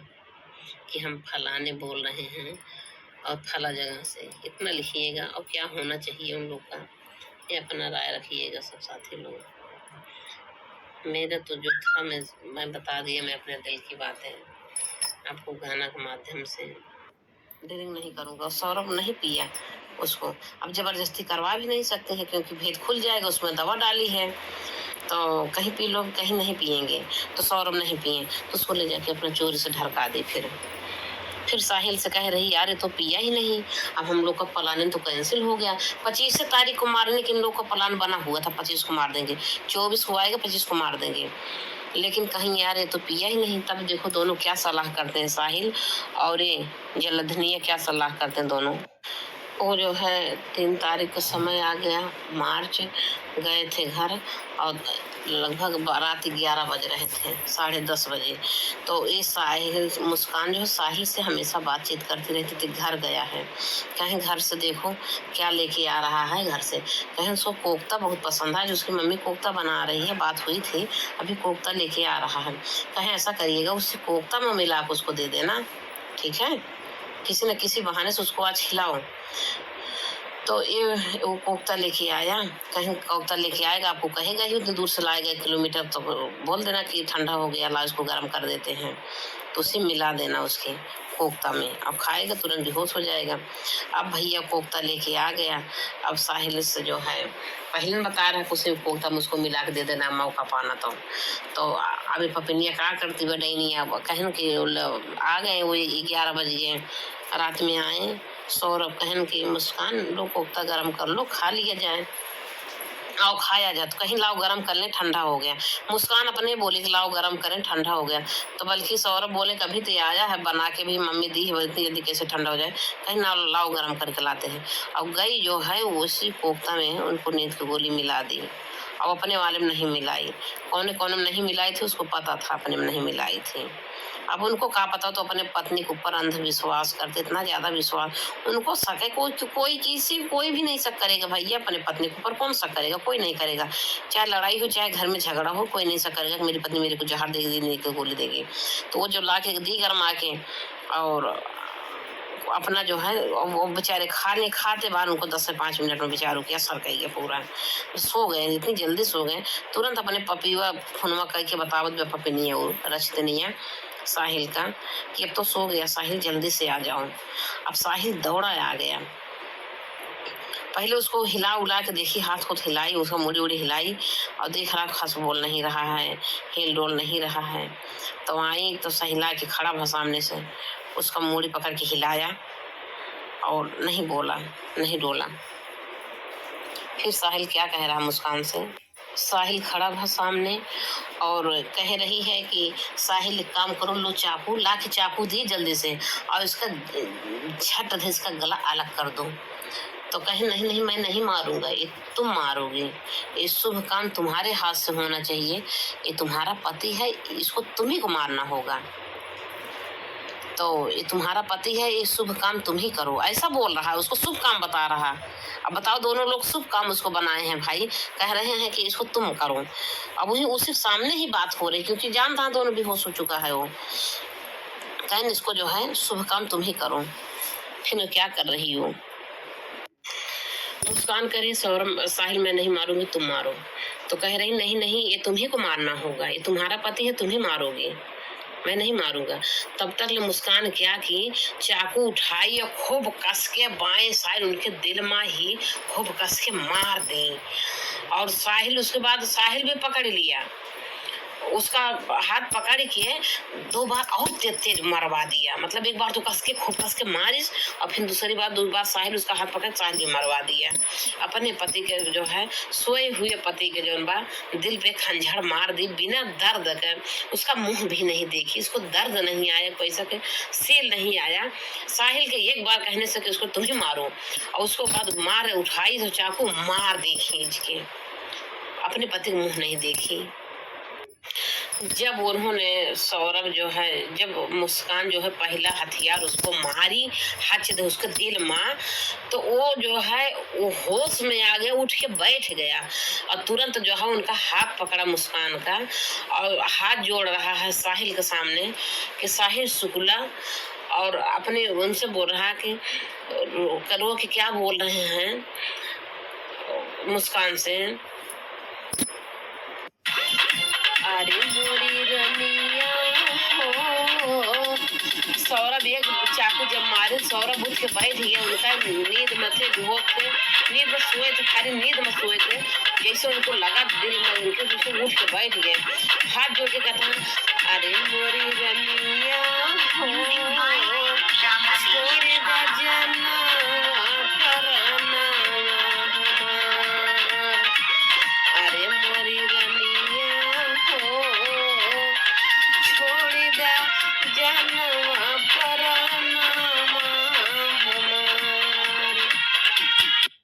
कि हम फलाने बोल रहे हैं और फला जगह से, इतना लिखिएगा। और क्या होना चाहिए उन लोग का, ये अपना राय रखिएगा सब साथी लोग। मेरा तो जो था मैं बता दिया, मैं अपने दिल की बातें आपको गाना के माध्यम से। ड्रिंक नहीं करूँगा, सौरभ नहीं पिया उसको, अब जबरदस्ती करवा भी नहीं सकते हैं क्योंकि भेद खुल जाएगा, उसमें दवा डाली है। तो कहीं पी लो, कहीं नहीं पियेंगे। तो सौरभ नहीं पिए तो उसको ले जाके अपना चोरी से ढरका दे। फिर साहिल से कह रही यार ये तो पिया ही नहीं, अब हम लोग का प्लान तो कैंसिल हो गया। 25 तारीख को मारने के इन लोग का प्लान बना हुआ था, 25 को मार देंगे, 24 को आएगा, 25 को मार देंगे। लेकिन कहीं यार ये तो पिया ही नहीं। तब देखो दोनों क्या सलाह करते हैं, साहिल और ये जलधनिया क्या सलाह करते हैं दोनों। वो जो है 3 तारीख का समय आ गया, मार्च गए थे घर और लगभग रात 11 बज रहे थे, 10:30 बजे। तो ये साहिल, मुस्कान जो है साहिल से हमेशा बातचीत करती रहती थी। घर गया है, कहीं घर से देखो क्या लेके आ रहा है घर से, कहीं उसको कोफ्ता बहुत पसंद है, जो उसकी मम्मी कोफ्ता बना रही है, बात हुई थी, अभी कोफ्ता लेके आ रहा है। कहीं ऐसा करिएगा उससे कोफ्ता में मिला के उसको दे देना, ठीक है, किसी न किसी बहाने से उसको आज खिलाओ। तो ये वो कोफ्ता लेके आया, कहीं कोफ्ता लेके आएगा आपको कहेगा ही, उतनी दूर से लाएगा 1 किलोमीटर, तो बोल देना कि ठंडा हो गया, ला इसको गर्म कर देते हैं, तो उसे मिला देना उसके कोफ्ता में। अब खाएगा तुरंत बेहोश हो जाएगा। अब भैया कोफ्ता लेके आ गया। अब साहिल से जो है पहले बता रहा है उसे कोफ्ता मुझको मिला के दे देना, मौका पाना। तो अभी पपिनिया क्या करती बड़ी नहीं, अब कहन कि आ गए वो 11 बजे रात में आए। सौरभ कहन की मुस्कान लो कोफ्ता गरम कर लो, खा लिया जाए, आओ खाया जाए। तो कहीं लाओ गरम कर ले, ठंडा हो गया। मुस्कान अपने बोली कि लाओ गरम करें, ठंडा हो गया। तो बल्कि सौरभ बोले कभी तो आया है बना के भी, मम्मी दी है, इतनी जल्दी कैसे ठंडा हो जाए, कहीं ना लाओ गरम करके लाते हैं। अब गई जो है उसी कोफ्ता में उनको नींद की गोली मिला दी। अब अपने वाले में नहीं मिलाई, कोने कोने में नहीं मिलाई थी, उसको पता था अपने में नहीं मिलाई थी। अब उनको क्या पता, तो अपने पत्नी के ऊपर अंधविश्वास करते, इतना ज्यादा विश्वास उनको सके। कोई भी नहीं शक करेगा भैया, अपने पत्नी के ऊपर कौन शक करेगा, कोई नहीं करेगा। चाहे लड़ाई हो, चाहे घर में झगड़ा हो, कोई नहीं शक करेगा कि मेरी पत्नी मेरे को जहर देगी, गोली देगी। तो वो जो ला के दी गरमा के, और अपना जो है वो बेचारे खाते बाहर उनको 10 से 5 मिनट में बेचारों की असर कही पूरा सो गए, इतनी जल्दी सो गए। तुरंत अपने पपीवा फोनवा करके बतावत पपी नहीं है, वो रचते नहीं है साहिल का कि अब तो सो गया साहिल, जल्दी से आ जाओ। अब साहिल दौड़ा आ गया, पहले उसको हिला उला के देखी, हाथ को हिलाई, उसका मुड़ी उड़ी हिलाई और देख रहा खस बोल नहीं रहा है, हिल डोल नहीं रहा है। तो आई तो सहिला के खड़ा भा सामने से, उसका मुड़ी पकड़ के हिलाया और नहीं बोला, नहीं डोला। फिर साहिल क्या कह रहा मुस्कान से, साहिल खड़ा था सामने और कह रही है कि साहिल एक काम करो, लो चाकू, ला के चाकू दी जल्दी से और इसका झट से इसका गला अलग कर दो। तो कहे नहीं नहीं मैं नहीं मारूंगा, ये तुम मारोगे, ये शुभ काम तुम्हारे हाथ से होना चाहिए, ये तुम्हारा पति है, इसको तुम्ही को मारना होगा। तो ये तुम्हारा पति है, ये शुभ काम तुम ही करो, ऐसा बोल रहा है, उसको शुभ काम बता रहा। अब बताओ दोनों लोग शुभ काम उसको बनाए हैं भाई, कह रहे हैं कि इसको तुम करो। अब वही उसी सामने ही बात हो रही, क्योंकि जानता दोनों बेहोश हो चुका है वो, कहन इसको जो है शुभ काम तुम ही करो। फिर क्या कर रही हो, मुस्कान करे सौरभ साहिल मैं नहीं मारूंगी तुम मारो। तो कह रही नहीं नहीं ये तुम्ही को मारना होगा, ये तुम्हारा पति है, तुम ही मारोगे, मैं नहीं मारूंगा। तब तक ले मुस्कान क्या की, चाकू उठाई और खूब कस के बाएं साइड उनके दिल में ही खूब कस के मार दी। और साहिल उसके बाद साहिल भी पकड़ लिया उसका हाथ पकड़ के 2 बार और तेज मरवा दिया। मतलब एक बार तो कस के खूब कस के मारिस और फिर दूसरी बार साहिल उसका हाथ पकड़ साहिल भी मरवा दिया। अपने पति के जो है सोए हुए पति के जो बा दिल पे खंजर मार दी बिना दर्द के। उसका मुंह भी नहीं देखी, उसको दर्द नहीं आया, पैसा के सेल नहीं आया। साहिल के एक बार कहने से कि उसको तुम ही मारो और उसको बाद मार उठाई तो चाकू मार दी खींच के। अपने पति के मुंह नहीं देखी। जब उन्होंने सौरभ जो है जब मुस्कान जो है पहला हथियार उसको मारी हाथ से उसके दिल में, तो वो जो है वो होश में आ गया, उठ के बैठ गया और तुरंत जो है उनका हाथ पकड़ा मुस्कान का और हाथ जोड़ रहा है साहिल के सामने कि साहिल शुक्ला, और अपने उनसे बोल रहा है कि रो के क्या बोल रहे हैं मुस्कान से, अरे मोरी रनिया हो। सौरभ एक चाकू जब मारे सौरभ उठ के बैठ गया। उनका नींद में थे, नींद में सोए थे, खाली नींद में सोए थे। जैसे उनको लगा दिल में उनके जैसे उठ के बैठ गए, हाथ जोड़ के कहता है अरे मोरी रनिया हो छोड़ गजना करना, अरे मोरी रनिया हो छोड़ दा जनवा परनामा हमार।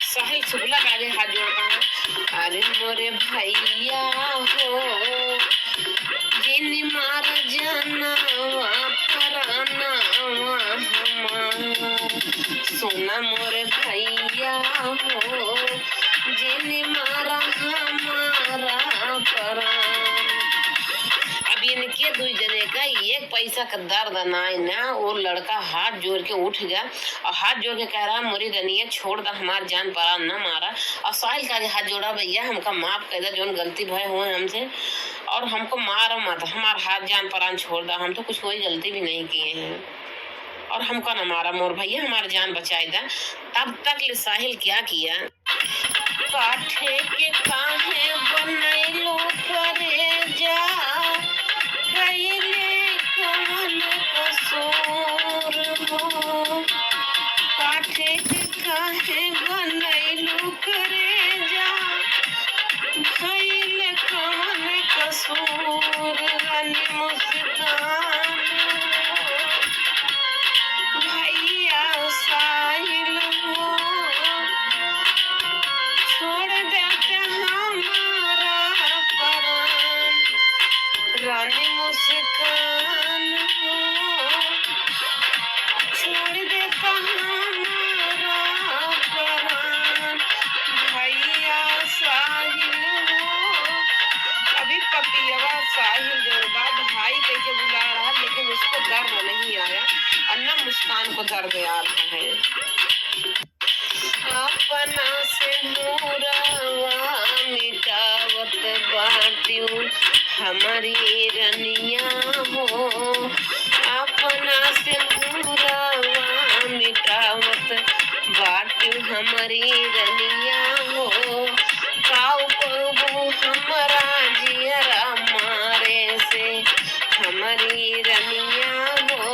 साहिल शुक्ला का आगे हाथ जोड़ता है, अरे मोरे भैया हो जिन मार जनवा परनामा हमार, सोना मोरे भैया हो जिन मारा हमारा परान। अब इनके दो जने का एक पैसा का दर्द ना, वो लड़का हाथ जोड़ के उठ गया और हाथ जोड़ के कह रहा मोरी रनिया छोड़ दा हमार जान परान ना मारा। और साहिल का हाथ जोड़ा भैया हमका माफ कर दे जो गलती भय हुए हमसे और हमको मार मत, हमार हाथ जान परान छोड़ दा, हम तो कुछ कोई गलती भी नहीं किए हैं और हमको न मारा मोर भैया हमारी जान बचाई दा। तब तक ले साहिल क्या किया, काठे के काहे बनैलो करे जा कैले कौन कसूर हो, काठे के काहे बनैलो करे जा कैले कौन कसूर, रानी मुस्कान भैया साहिल हो छोड़ देते हमारा परान, रानी मुस्कान हो छोड़ देता हमारा परान, भैया साहिल हो। अभी पपियवा साहिल जो बात भाई कह के बुला रहा लेकिन उसको दर्द नहीं आया और न मुस्कान को दर्द आ रहा है। अपना से नूरवा मिटावत बाटियो हमारी रनिया हो, अपना से नूरवा मिटावत बाटियो हमारी रनिया हो, काऊ को हमारा जियरा मारे से हमारी रनिया हो,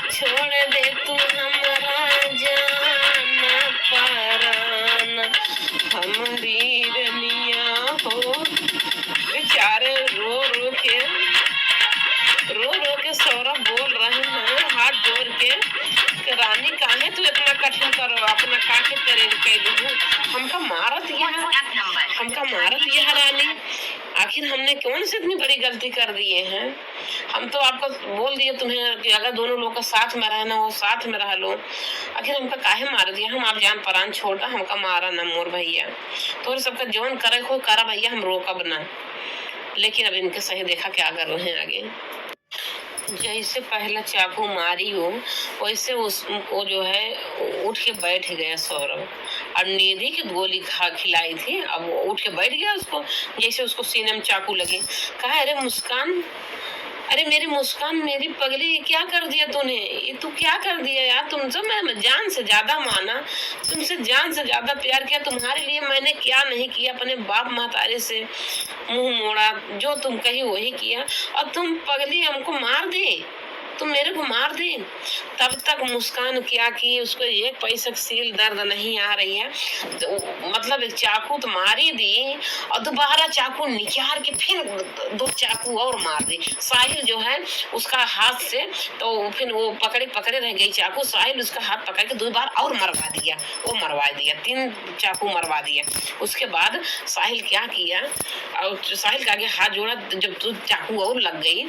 छोड़ दे तू हमारा जान परान हमारी रनिया हो। बेचारे रो रो के सौरभ बोल रहे हैं हाथ जोड़ के कि रानी काहे तू इतना कठिन करो अपना काटे तेरे कह दू, हमका मारत यह रानी, आखिर हमने कौन से इतनी बड़ी गलती कर दिए हैं। हम तो आपको बोल दिए तुम्हें कि अगर दोनों लोग का साथ में रहना हो साथ में रह लो, आखिर हमका काहे मार दिया, हम आप जान परान छोड़ दा, हमका मारा ना मोर भैया, तो सबका जौन करे को करा भैया, हम रोकब ना। लेकिन अब इनके सही देखा क्या कर रहे हैं आगे। जैसे पहला चाकू मारी हो वैसे उसको जो है उठ के बैठ गया सौरभ और नींदी की गोली खिलाई थी, अब वो उठ के बैठ गया उसको जैसे उसको सीने में चाकू लगे। कहा अरे मुस्कान अरे मेरी मुस्कान, मेरी पगली, ये क्या कर दिया तूने? ये तू क्या कर दिया यार? तुमसे मैं जान से ज्यादा माना, तुमसे जान से ज्यादा प्यार किया, तुम्हारे लिए मैंने क्या नहीं किया? अपने बाप महतारे से मुंह मोड़ा, जो तुम कही वही किया, और तुम पगली हमको मार दे, तुम मेरे को मार दे। तब तक मुस्कान क्या की, उसको एक पैसा सील दर्द नहीं आ रही है, तो मतलब एक चाकू तो मारी दी, और दोबारा चाकू निकाल के फिर दो चाकू और मार दी। साहिल जो है उसका हाथ से, तो फिर वो पकड़े पकड़े रह गई चाकू, साहिल उसका हाथ पकड़ के 2 बार और मरवा दिया, वो मरवा दिया, 3 चाकू मरवा दिया। उसके बाद साहिल क्या किया, और साहिल का आगे हाथ जोड़ा, जब तू चाकू और लग गई,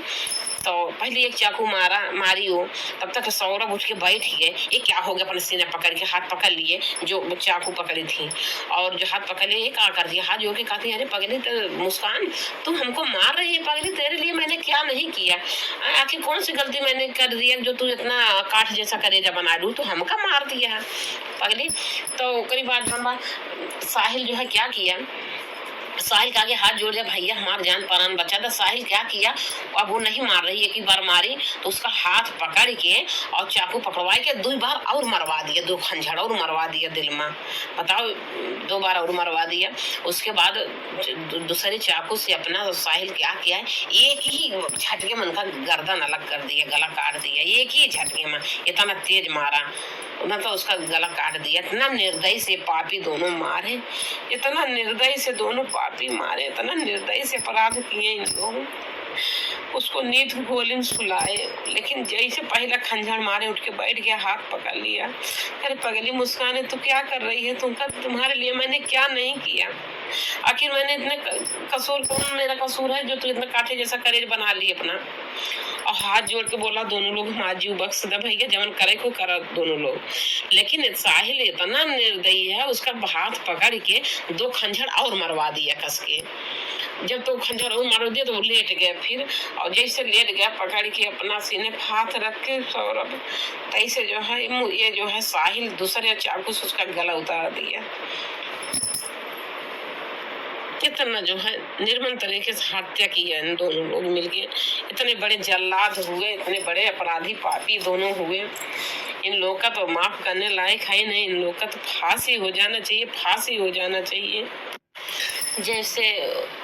तो पहले एक चाकू मारी हो, तब तक सौरभ उठ के बैठ गए, ये क्या हो गया? अपने सीने पकड़ के हाथ पकड़ लिए, जो चाकू पकड़ी थी, और जो हाथ पकड़ लिए, क्या कर दिया? हाथ जोड़ के कहती, अरे पगली, तो मुस्कान तुम हमको मार रही है पगली, तेरे लिए मैंने क्या नहीं किया? आखिर कौन सी गलती मैंने कर दिया जो तू इतना काठ जैसा करेजा बना लू, तो हमका मार दिया है पगली? तो करीब बात साहिल जो है क्या किया, साहिल के आगे हाथ जोड़ दिया, भैया हमार जान प्राण बचा था। साहिल क्या किया, अब वो नहीं मार रही, एक ही बार मारी तो उसका हाथ पकड़ के और चाकू पकड़वा के 2 बार और मरवा दिया, 2 खंजर और मरवा दिया दिल में, बताओ, 2 बार और मरवा दिया। उसके बाद दूसरे चाकू से अपना साहिल क्या किया, एक ही झटके में उनका गर्दन अलग कर दिया, गला काट दिया, एक ही झटके में, इतना तेज मारा ना, तो उसका गला काट दिया। इतना निर्दयी से पापी दोनों मारे, इतना निर्दयी से दोनों पापी मारे, इतना निर्दयी से अपराध किए इन लोगों। उसको नींद घोलिन सुलाए, लेकिन जैसे पहला खंजर मारे उठ के बैठ गया, हाथ पकड़ लिया। अरे पगली मुस्कान, तू क्या कर रही है? तुम्हारे लिए मैंने क्या नहीं किया? आखिर मैंने इतने कसूर, कौन मेरा कसूर है जो तू इतना कांटे जैसा करेज बना ली अपना? और हाथ जोड़ के बोला, दोनों लोग हमारा जीव बख्श दे भैया, जवन करे को करा दोनों लोग। लेकिन साहिल इतना निर्दयी है, उसका हाथ पकड़ के 2 खंजर और मरवा दिया कस के। जब तो खंजर और मार दिया तो वो लेट गया फिर, और जैसे लेट गया पकड़ के अपना सीने पे हाथ रख के सौरभ, तैसे जो है ये जो है साहिल दूसरे चाकू से उसका गला उतार दिया। इतना जो है निर्मम तरीके से हत्या की है इन दोनों लोग मिलके। इतने बड़े जल्लाद हुए, इतने बड़े अपराधी पापी दोनों हुए। इन लोग का तो माफ करने लायक है ही नहीं, इन लोग का तो फांसी हो जाना चाहिए, फांसी हो जाना चाहिए। जैसे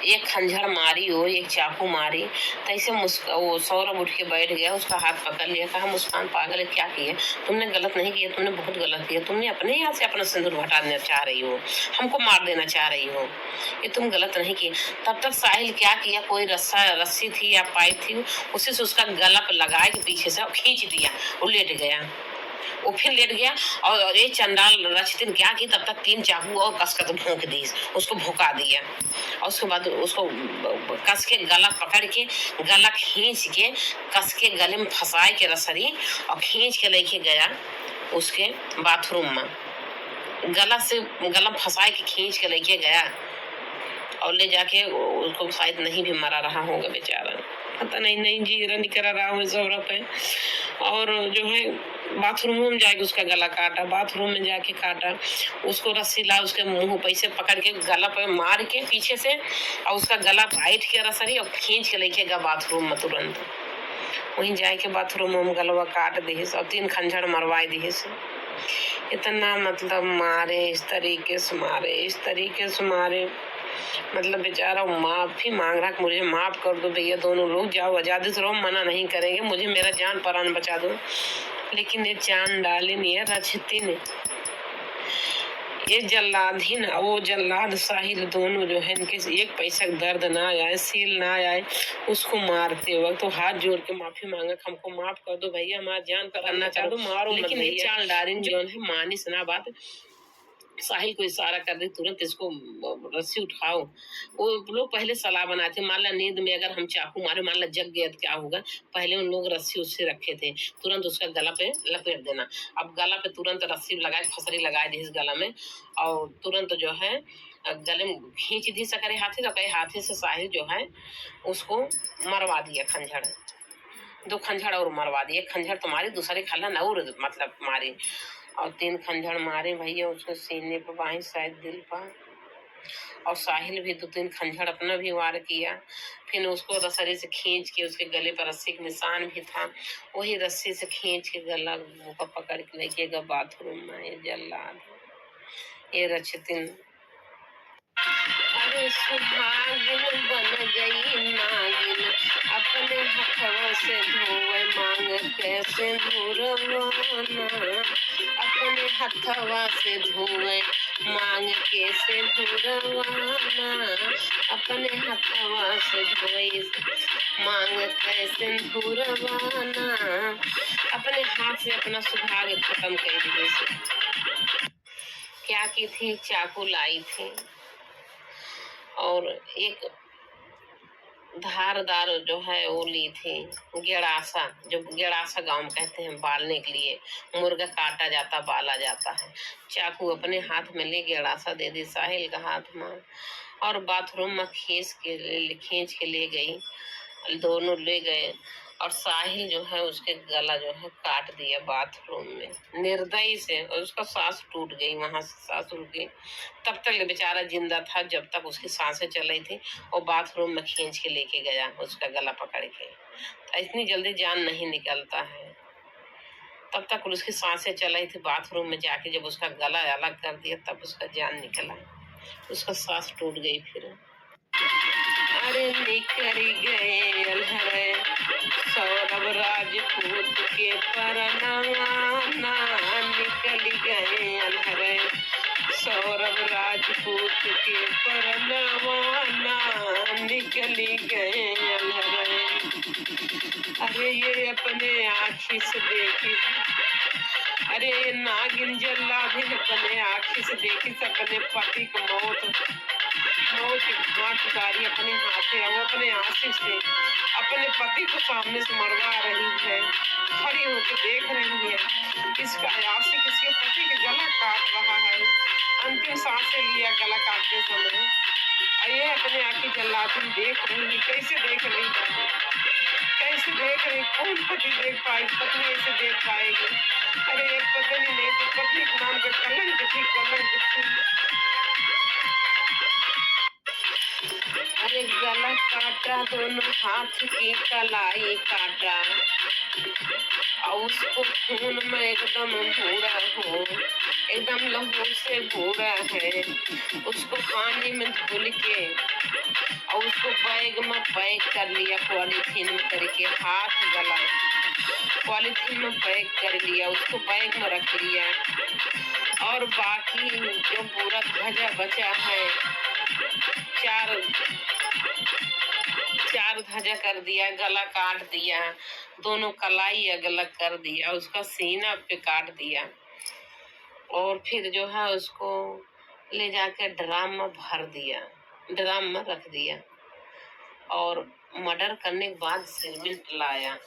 एक खंजर मारी हो, एक चाकू मारी, तैसे वो सौरभ उठ के बैठ गया, उसका हाथ पकड़ लिया, कहा मुस्कान पागल है, क्या किया? तुमने गलत नहीं किया, तुमने बहुत गलत किया, तुमने अपने यहाँ से अपना सिंदूर हटाना चाह रही हो, हमको मार देना चाह रही हो, ये तुम गलत नहीं किए। तब तक साहिल क्या किया, कोई रस्सी थी या पाइप थी, उसी से उसका गला पे लगा के पीछे से खींच दिया, वो लेट गया, वो फिर लेट गया। और ये चंडाल रचितिन क्या की, तब तक 3 चाकू और कस कर भोंक दी, उसको भोंका दिया, और उसके बाद उसको कस के गला पकड़ के, गला खींच के, कस के गले में फंसाए के रसरी, और खींच के लेके गया उसके बाथरूम में, गला फंसाए के खींच के लेके गया, और ले जाके उसको शायद नहीं भी मरा रहा होगा बेचारा, पता नहीं जी रहा निकल रहा हो सौरभ है। और जो है बाथरूम में जाके उसका गला काटा, बाथरूम में जाके काटा, उसको रस्सी ला उसके मुंह पैसे पकड़ के गला पे मार के पीछे से, और उसका गला बैठ के रसरी और खींच के लेके गया बाथरूम में तुरंत। वहीं जाके बाथरूम में गलवा काट दी और 3 खंजर मरवाई दी। इतना मतलब मारे, इस तरीके से मारे, इस तरीके से मारे, मतलब बेचारा माफी मांग रहा, मुझे माफ कर दो भैया, दोनों लोग जाओ आजादी से रहो, मना नहीं करेंगे, मुझे मेरा जान प्राण बचा दो। लेकिन ये चांद डाली नहीं है रचिती ने, ये जल्लादहीन, वो जल्लाद साहिल, दोनों जो है इनके एक पैसा दर्द ना आए, सील ना आए, उसको मारते वक्त तो हाथ जोड़ के माफी मांगा, हमको माफ कर दो भैया, हमारा जान करना चाह दो, मारो। लेकिन ये चाल डारिन जो है मानी सुना बात, साहिल को इशारा कर दे तुरंत इसको रस्सी उठाओ। वो लोग पहले सलाह बनाते, मान ला नींद में अगर हम चाकू मारे, मान ला जग गया तो क्या होगा, पहले उन लोग रस्सी उससे रखे थे, तुरंत उसका गला पे लपेट देना। अब गला पे तुरंत रस्सी लगाए, फसरी लगाए दी इस गला में, और तुरंत जो है गले में खींच दी सकरे हाथी, तो कई हाथी से साहिल जो है उसको मरवा दिया खंजर, 2 खंजर और मरवा दिए। खंजर तुम्हारी दूसरे खाला न और मतलब मारी, और 3 खंजर मारे भैया उसको सीने पे, बाएं साइड दिल पर, और साहिल भी 2-3 खंजर अपना भी वार किया। फिर उसको रसरी से खींच के, उसके गले पर रस्सी के निशान भी था, वही रस्सी से खींच के गला मुँह को पकड़ के लेके गया बाथरूम में। ये जल्लाद, ये रचतिन। अरे सुहागिन बन गई नागिन, अपने हथवा से धोवे मांग कैसे धुरवाना, अपने हथवा से धोवे मांग कैसे धुरवाना, अपने हथवा से धोए मांग कैसे धुरवाना, अपने हाथ से अपना सुहाग खत्म कर दिए से। क्या की थी, चाकू लाई थी और एक धारदार जो है वो ली थी गेड़ासा, जो गेड़ासा गांव में कहते हैं बालने के लिए, मुर्गा काटा जाता बाला जाता है। चाकू अपने हाथ में ले गेड़ासा दे दी साहिल का हाथ में और बाथरूम में खींच के ले गई। दोनों ले गए और साहिल जो है उसके गला जो है काट दिया बाथरूम में निर्दयी से, और उसका सांस टूट गई, वहां से सांस रुक गई। तब तक बेचारा जिंदा था जब तक उसकी सांसें चल रही थी, और बाथरूम में खींच के लेके गया उसका गला पकड़ के। तो इतनी जल्दी जान नहीं निकलता है। तब तक उसकी सांसें चल रही थी, बाथरूम में जाके जब उसका गला अलग कर दिया तब उसका जान निकला, उसका सांस टूट गई। फिर अरे निकल गए अलहरे सौरभ राजपूत के परनाना, निकल गए अलहरे सौरभ राजपूत के परनाना, निकल गए अलहरे। अरे ये अपने आँखी से देखी, अरे नागिन जल्ला भी अपने आँखी से देखी अपने पति को मौत की घाट उतारी अपने हाथे, वो अपने आंसू से अपने पति को सामने से मरवा रही है, खड़ी होकर देख रही है। इसका आंसू किसके पति के गला काट रहा है, अंतिम सांसें लिया गला काटते समय। ये अपने आंखें जल्लाती देख रही है, कैसे देख रही है, कैसे देख रही, कौन पति देख पाएगी, पत्नी ऐसे देख पाएगी। अरे एक पत्नी नहीं तो पत्नी के नाम पे कलंक थी, कलंक थी। अरे गला काटा, दोनों हाथ की कलाई काटा, और उसको खून में एकदम भूरा हो, एकदम लहू से भूरा है। उसको पानी में धुल के और उसको बैग में पैक कर लिया, पॉलीथीन में करके, हाथ गला पॉलीथीन में पैक कर लिया, उसको बैग में रख लिया। और बाकी जो पूरा ध्वजा बचा है, चार ध्वजा कर दिया, गला काट दिया, दोनों कलाई अलग कर दिया, उसका सीना पे काट दिया, और फिर जो है उसको ले जाकर ड्राम में भर दिया, ड्राम में रख दिया, और मर्डर करने के बाद सिरमेंट लाया।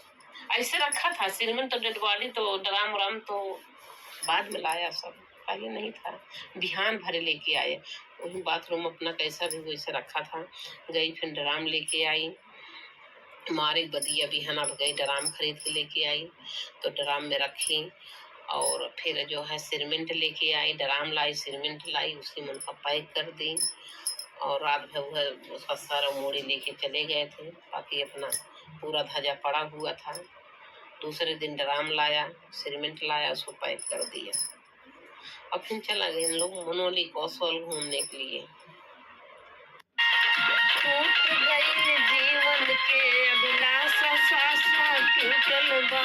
ऐसे रखा था सिरमेंट, तो डेड बॉडी तो ड्राम व्राम तो बाद में लाया, सब पहले नहीं था, बिहान भरे लेके आए। वही बाथरूम अपना कैसा भी वैसे रखा था। गई फिर ड्राम लेके आई, मारे बदिया बिहाना गई, ड्राम खरीद के लेके आई, तो ड्राम में रखी, और फिर जो है सिरमेंट लेके आई, ड्राम लाई, सिरमेंट लाई, उसी में उनका पैक कर दी, और रात भर उसका सारा मूड़ी लेके चले गए थे। बाकी अपना पूरा ध्वजा पड़ा हुआ था। दूसरे दिन ड्राम लाया, सिरमेंट लाया, उसको पैक कर दिया, और फिर चला गए इन लोग मनोली कौशल घूमने के लिए। टूट गई जीवन के अभिलाषा, सासा टूटल बा,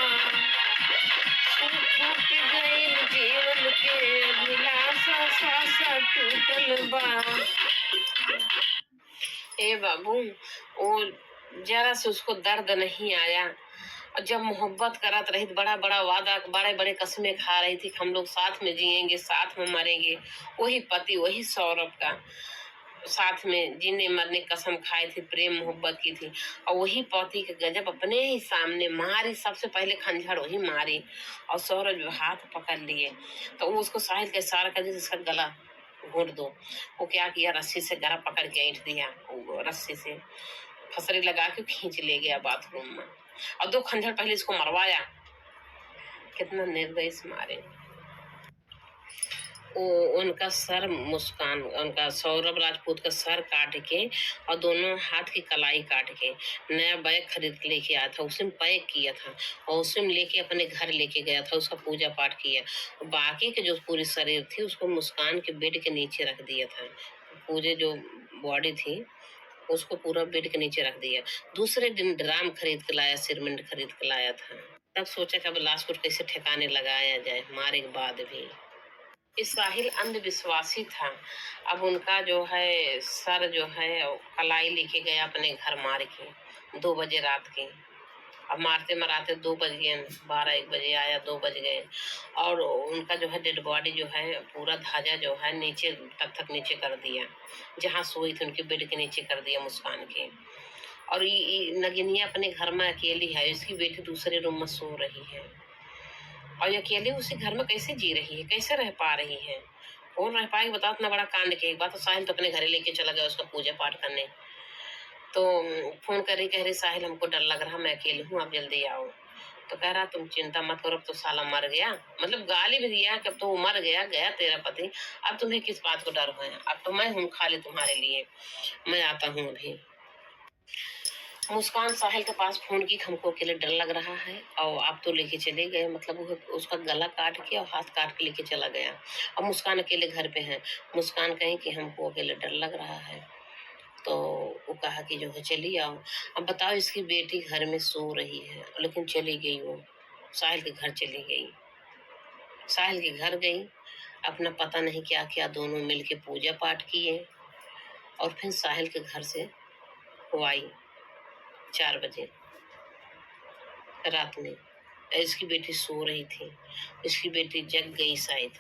टूट गई जीवन के अभिलाषा, सासा टूटल बा। ए बाबू, वो जरा से उसको दर्द नहीं आया, और जब मोहब्बत करत रही, बड़ा बड़ा वादा, बड़े बड़े कसमें खा रही थी, हम लोग साथ में जिएंगे, साथ में मरेंगे, वही पति, वही सौरभ का साथ में जीने मरने कसम खाई थी, प्रेम मोहब्बत की थी, और वही पति के गजब अपने ही सामने मारी, सबसे पहले खंजर वही मारी, और सौरभ हाथ पकड़ लिए, तो वो उसको साहिल के इशारा कर दिया, इसका गला घोट दो। वो क्या किया, रस्सी से गला पकड़ के ऐंठ दिया, रस्सी से फसरी लगा के खींच ले गया बाथरूम में, और 2 खंजर पहले इसको मरवाया। कितना निर्दयी से मारे। वो उनका सर मुस्कान उनका सौरभ राजपूत का सर काट के और दोनों हाथ की कलाई काट के नया बैग खरीद के लेके आया था, उसी में पैक किया था और उसी में लेके अपने घर लेके गया था, उसका पूजा पाठ किया। बाकी के जो पूरी शरीर थी उसको मुस्कान के बेड के नीचे रख दिया था। पूरे जो बॉडी थी उसको पूरा बेड के नीचे रख दिया। दूसरे दिन ड्राम खरीद के लाया, सिरमेंट खरीद के लाया था। तब सोचा कि अब लाश को कैसे ठिकाने लगाया जाए, मारे के बाद भी। ये साहिल अंधविश्वासी था। अब उनका जो है सर जो है कलाई लेके गया अपने घर मार के 2 बजे रात के। अब मारते मराते 2 बज गए, 12-1 बजे आया, 2 बज गए और उनका जो है डेड बॉडी जो है पूरा धाजा जो है नीचे तक नीचे कर दिया, जहाँ सोई थी उनके बेड के नीचे कर दिया मुस्कान के। और ये नगिनिया अपने घर में अकेली है, इसकी बेटी दूसरे रूम में सो रही है और ये अकेले उसी घर में कैसे जी रही है, कैसे रह पा रही है? कौन रह पाएगी बताओ इतना बड़ा कांड के। एक बात तो साहिल तो अपने घरे लेके चला गया उसका पूजा पाठ करने, तो फोन करी कह रही साहिल हमको डर लग रहा, मैं अकेली हूँ, आप जल्दी आओ। तो कह रहा तुम चिंता मत करो, अब तो साला मर गया, मतलब गाली भी दिया कि अब तो वो मर गया, गया तेरा पति, अब तुम्हें किस बात को डर है, अब तो मैं हूँ खाली तुम्हारे लिए, मैं आता हूँ अभी। मुस्कान साहिल के पास फोन की, हमको अकेले डर लग रहा है और आप तो लेके चले गए, मतलब वो उसका गला काट के और हाथ काट के लेके चला गया। अब मुस्कान अकेले घर पे है। मुस्कान कहीं कि हमको अकेले डर लग रहा है, तो वो कहा कि जो है चली आओ। अब बताओ इसकी बेटी घर में सो रही है लेकिन चली गई, वो साहिल के घर चली गई। साहिल के घर गई, अपना पता नहीं क्या क्या दोनों मिलके पूजा पाठ किए और फिर साहिल के घर से वो आई 4 बजे रात में। इसकी बेटी सो रही थी, इसकी बेटी जग गई शायद।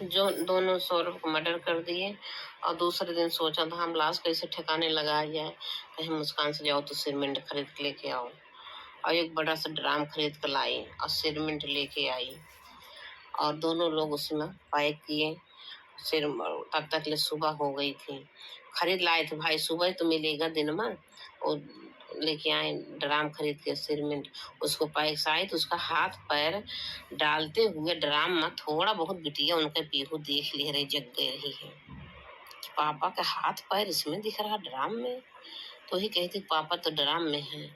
जो दोनों सौरभ को मर्डर कर दिए और दूसरे दिन सोचा था हम लाश कैसे ठिकाने लगाया जाए, कहीं मुस्कान से जाओ तो सीमेंट खरीद के लेके आओ और एक बड़ा सा ड्राम खरीद कर लाई और सीमेंट लेके आई और दोनों लोग उसमें पैक किए। फिर तब तक ले सुबह हो गई थी, खरीद लाए थे भाई, सुबह तो मिलेगा दिन में, और लेके आए ड्राम खरीद के सीमेंट, उसको पैसा आए तो उसका हाथ पैर डालते हुए ड्राम में थोड़ा बहुत बिटिया उनका पीहू देख ले रही, जग गई रही है। पापा का हाथ पैर इसमें दिख रहा ड्राम में, तो ही कहती पापा तो ड्राम में है।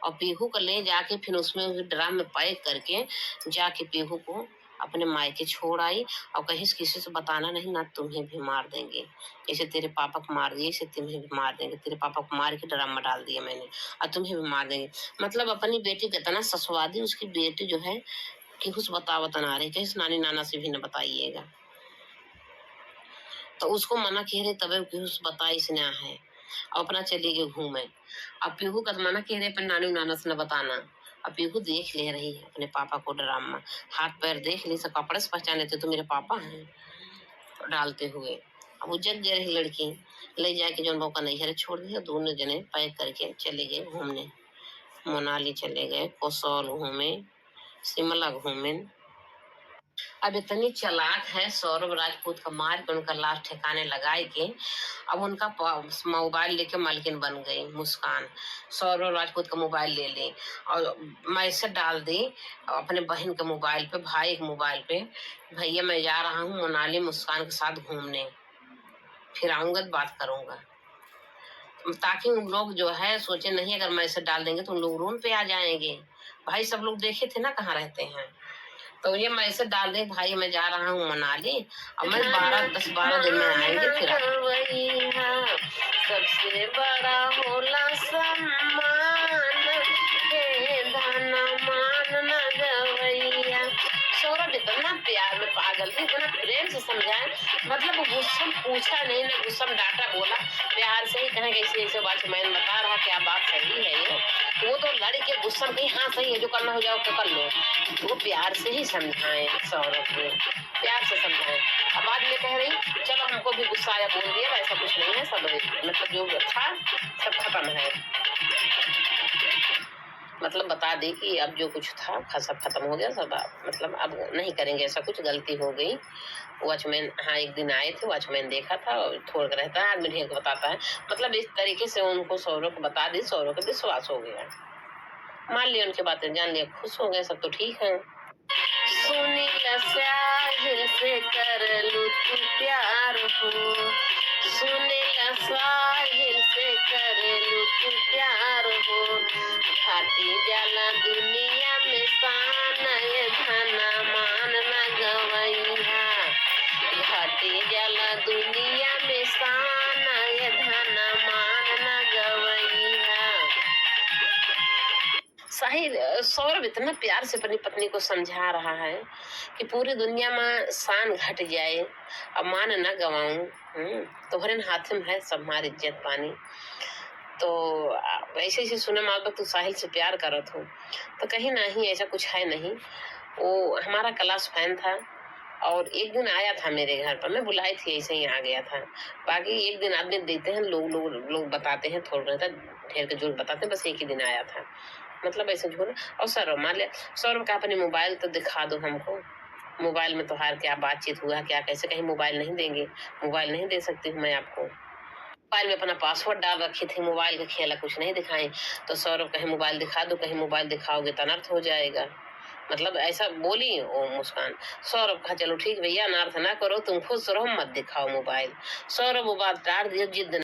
और पीहू को ले जाके फिर उसमें उस ड्राम में पैक करके जाके पीहू को अपने मायके छोड़ आई और कहीं किसी से बताना नहीं, ना तुम्हें भी मार देंगे, जैसे तेरे पापा को मार दिए ऐसे तुम्हें भी मार देंगे, तेरे पापा को मार के ड्राम में डाल दिया मैंने और तुम्हें भी मार देंगे। मतलब अपनी बेटी को इतना ससुवादी, उसकी बेटी जो है कि कुछ बता रही, कहीं नानी नाना से भी न बताइएगा। तो उसको मना कह रहे तब पीहू बताई से ना है और अपना चली गई घूमे। अब पीहू का मना कह रहे पर नानी नाना से न बताना। अब पीहू देख ले रही है अपने पापा को ड्राम में, हाथ पैर देख ली, सब कपड़े से पहचान लेते तो मेरे पापा हैं डालते हुए। अब वो जग गई रही लड़की, ले जाके जो मौका नहीं है छोड़ दिया, दोनों जने पैक करके चले गए घूमने। मनाली चले गए, कसौल घूमे, शिमला घूमे। अब इतनी चालाक है सौरभ राजपूत का, मार के उनका लाश ठिकाने लगाए के अब उनका मोबाइल लेके मालकिन बन गई मुस्कान। सौरभ राजपूत का मोबाइल ले ली और मैसेज डाल दी अपने बहन के मोबाइल पे, भाई के मोबाइल पे, भैया मैं जा रहा हूँ मनाली मुस्कान के साथ घूमने, फिर आऊंगा तो बात करूंगा, ताकि उन लोग जो है सोचे नहीं अगर मैसेज डाल देंगे तो उन लोग रूम पे आ जाएंगे। भाई सब लोग देखे थे ना कहाँ रहते हैं, तो ये मैसेज डाल दे भाई मैं जा रहा हूँ मनाली, अब मैं 10-12 दिन में आएंगे फिर सबसे बड़ा होला सम्मान, हे धन मान न गवैया। सौरभ इतना प्यार में पागल थी, इतना प्रेम से समझाए, मतलब गुस्सा पूछा नहीं ना, गुस्सा डांटा, बोला प्यार से ही कहें कैसे ऐसे वॉचमैन बता रहा क्या बात सही है ये, वो तो लड़ के गुस्सा कहीं हाँ सही है जो करना हो जाओ तो कर लो, वो प्यार से ही समझाए सौरभ को, प्यार से समझाए। अब बाद में कह रही चलो हमको भी गुस्सा आया बोल दिया, ऐसा कुछ नहीं है, सब मतलब जो था सब खत्म है, मतलब बता दी कि अब जो कुछ था सब खत्म हो गया, सब मतलब अब नहीं करेंगे ऐसा कुछ, गलती हो गई। वॉचमैन हाँ एक दिन आए थे, वॉचमैन देखा था और थोड़ा रहता है आदमी ढेर को बताता है, मतलब इस तरीके से उनको सौरभ को बता दी, सौरभ को विश्वास हो गया, मान लिया उनकी बातें, जान लिया, खुश हो गए सब, तो ठीक है। सुनील साहिल से कर लू तू प्यार हो, सुनेला साहिल से कर लू तू प्यार हो, घाटी जाला दुनिया में शान ये धना मान न गवैया, घाटी जाला दुनिया में शान ये धना मान न गवैया। साहिल सौरभ इतना प्यार से अपनी पत्नी को समझा रहा है कि पूरी दुनिया में शान घट जाए अब मान न गवाऊं, तोहरे हाथ में है सब हमारी इज्जत पानी। तो ऐसे ऐसे सुने माल तू साहिल से प्यार करत हो, तो कहीं नहीं ऐसा कुछ है नहीं। वो हमारा क्लास फैन था और एक दिन आया था मेरे घर पर, मैं बुलाई थी ऐसे ही आ गया था। बाकी एक दिन आदमी देते हैं, लोग बताते हैं, थोड़ा ढेर के झूठ बताते हैं, बस एक ही दिन आया था, मतलब ऐसे झूठ। और सौरभ मान लिया, सौरभ का अपने मोबाइल तो दिखा दो हमको, मोबाइल में तुम्हारा क्या बातचीत हुआ क्या कैसे, कहीं मोबाइल नहीं देंगे, मोबाइल नहीं दे सकती हूँ मैं आपको। मोबाइल में अपना पासवर्ड डाल रखी थी, मोबाइल का खेला कुछ नहीं दिखाए। तो सौरभ कहीं मोबाइल दिखा दो, कहीं मोबाइल दिखाओगे तो अनर्थ हो जाएगा, मतलब ऐसा बोली वो मुस्कान। सौरभ कहा चलो ठीक भैया अनर्थ ना करो, तुम खुश रहो मत दिखाओ मोबाइल। सौरभ वो बात टार दिया, जिद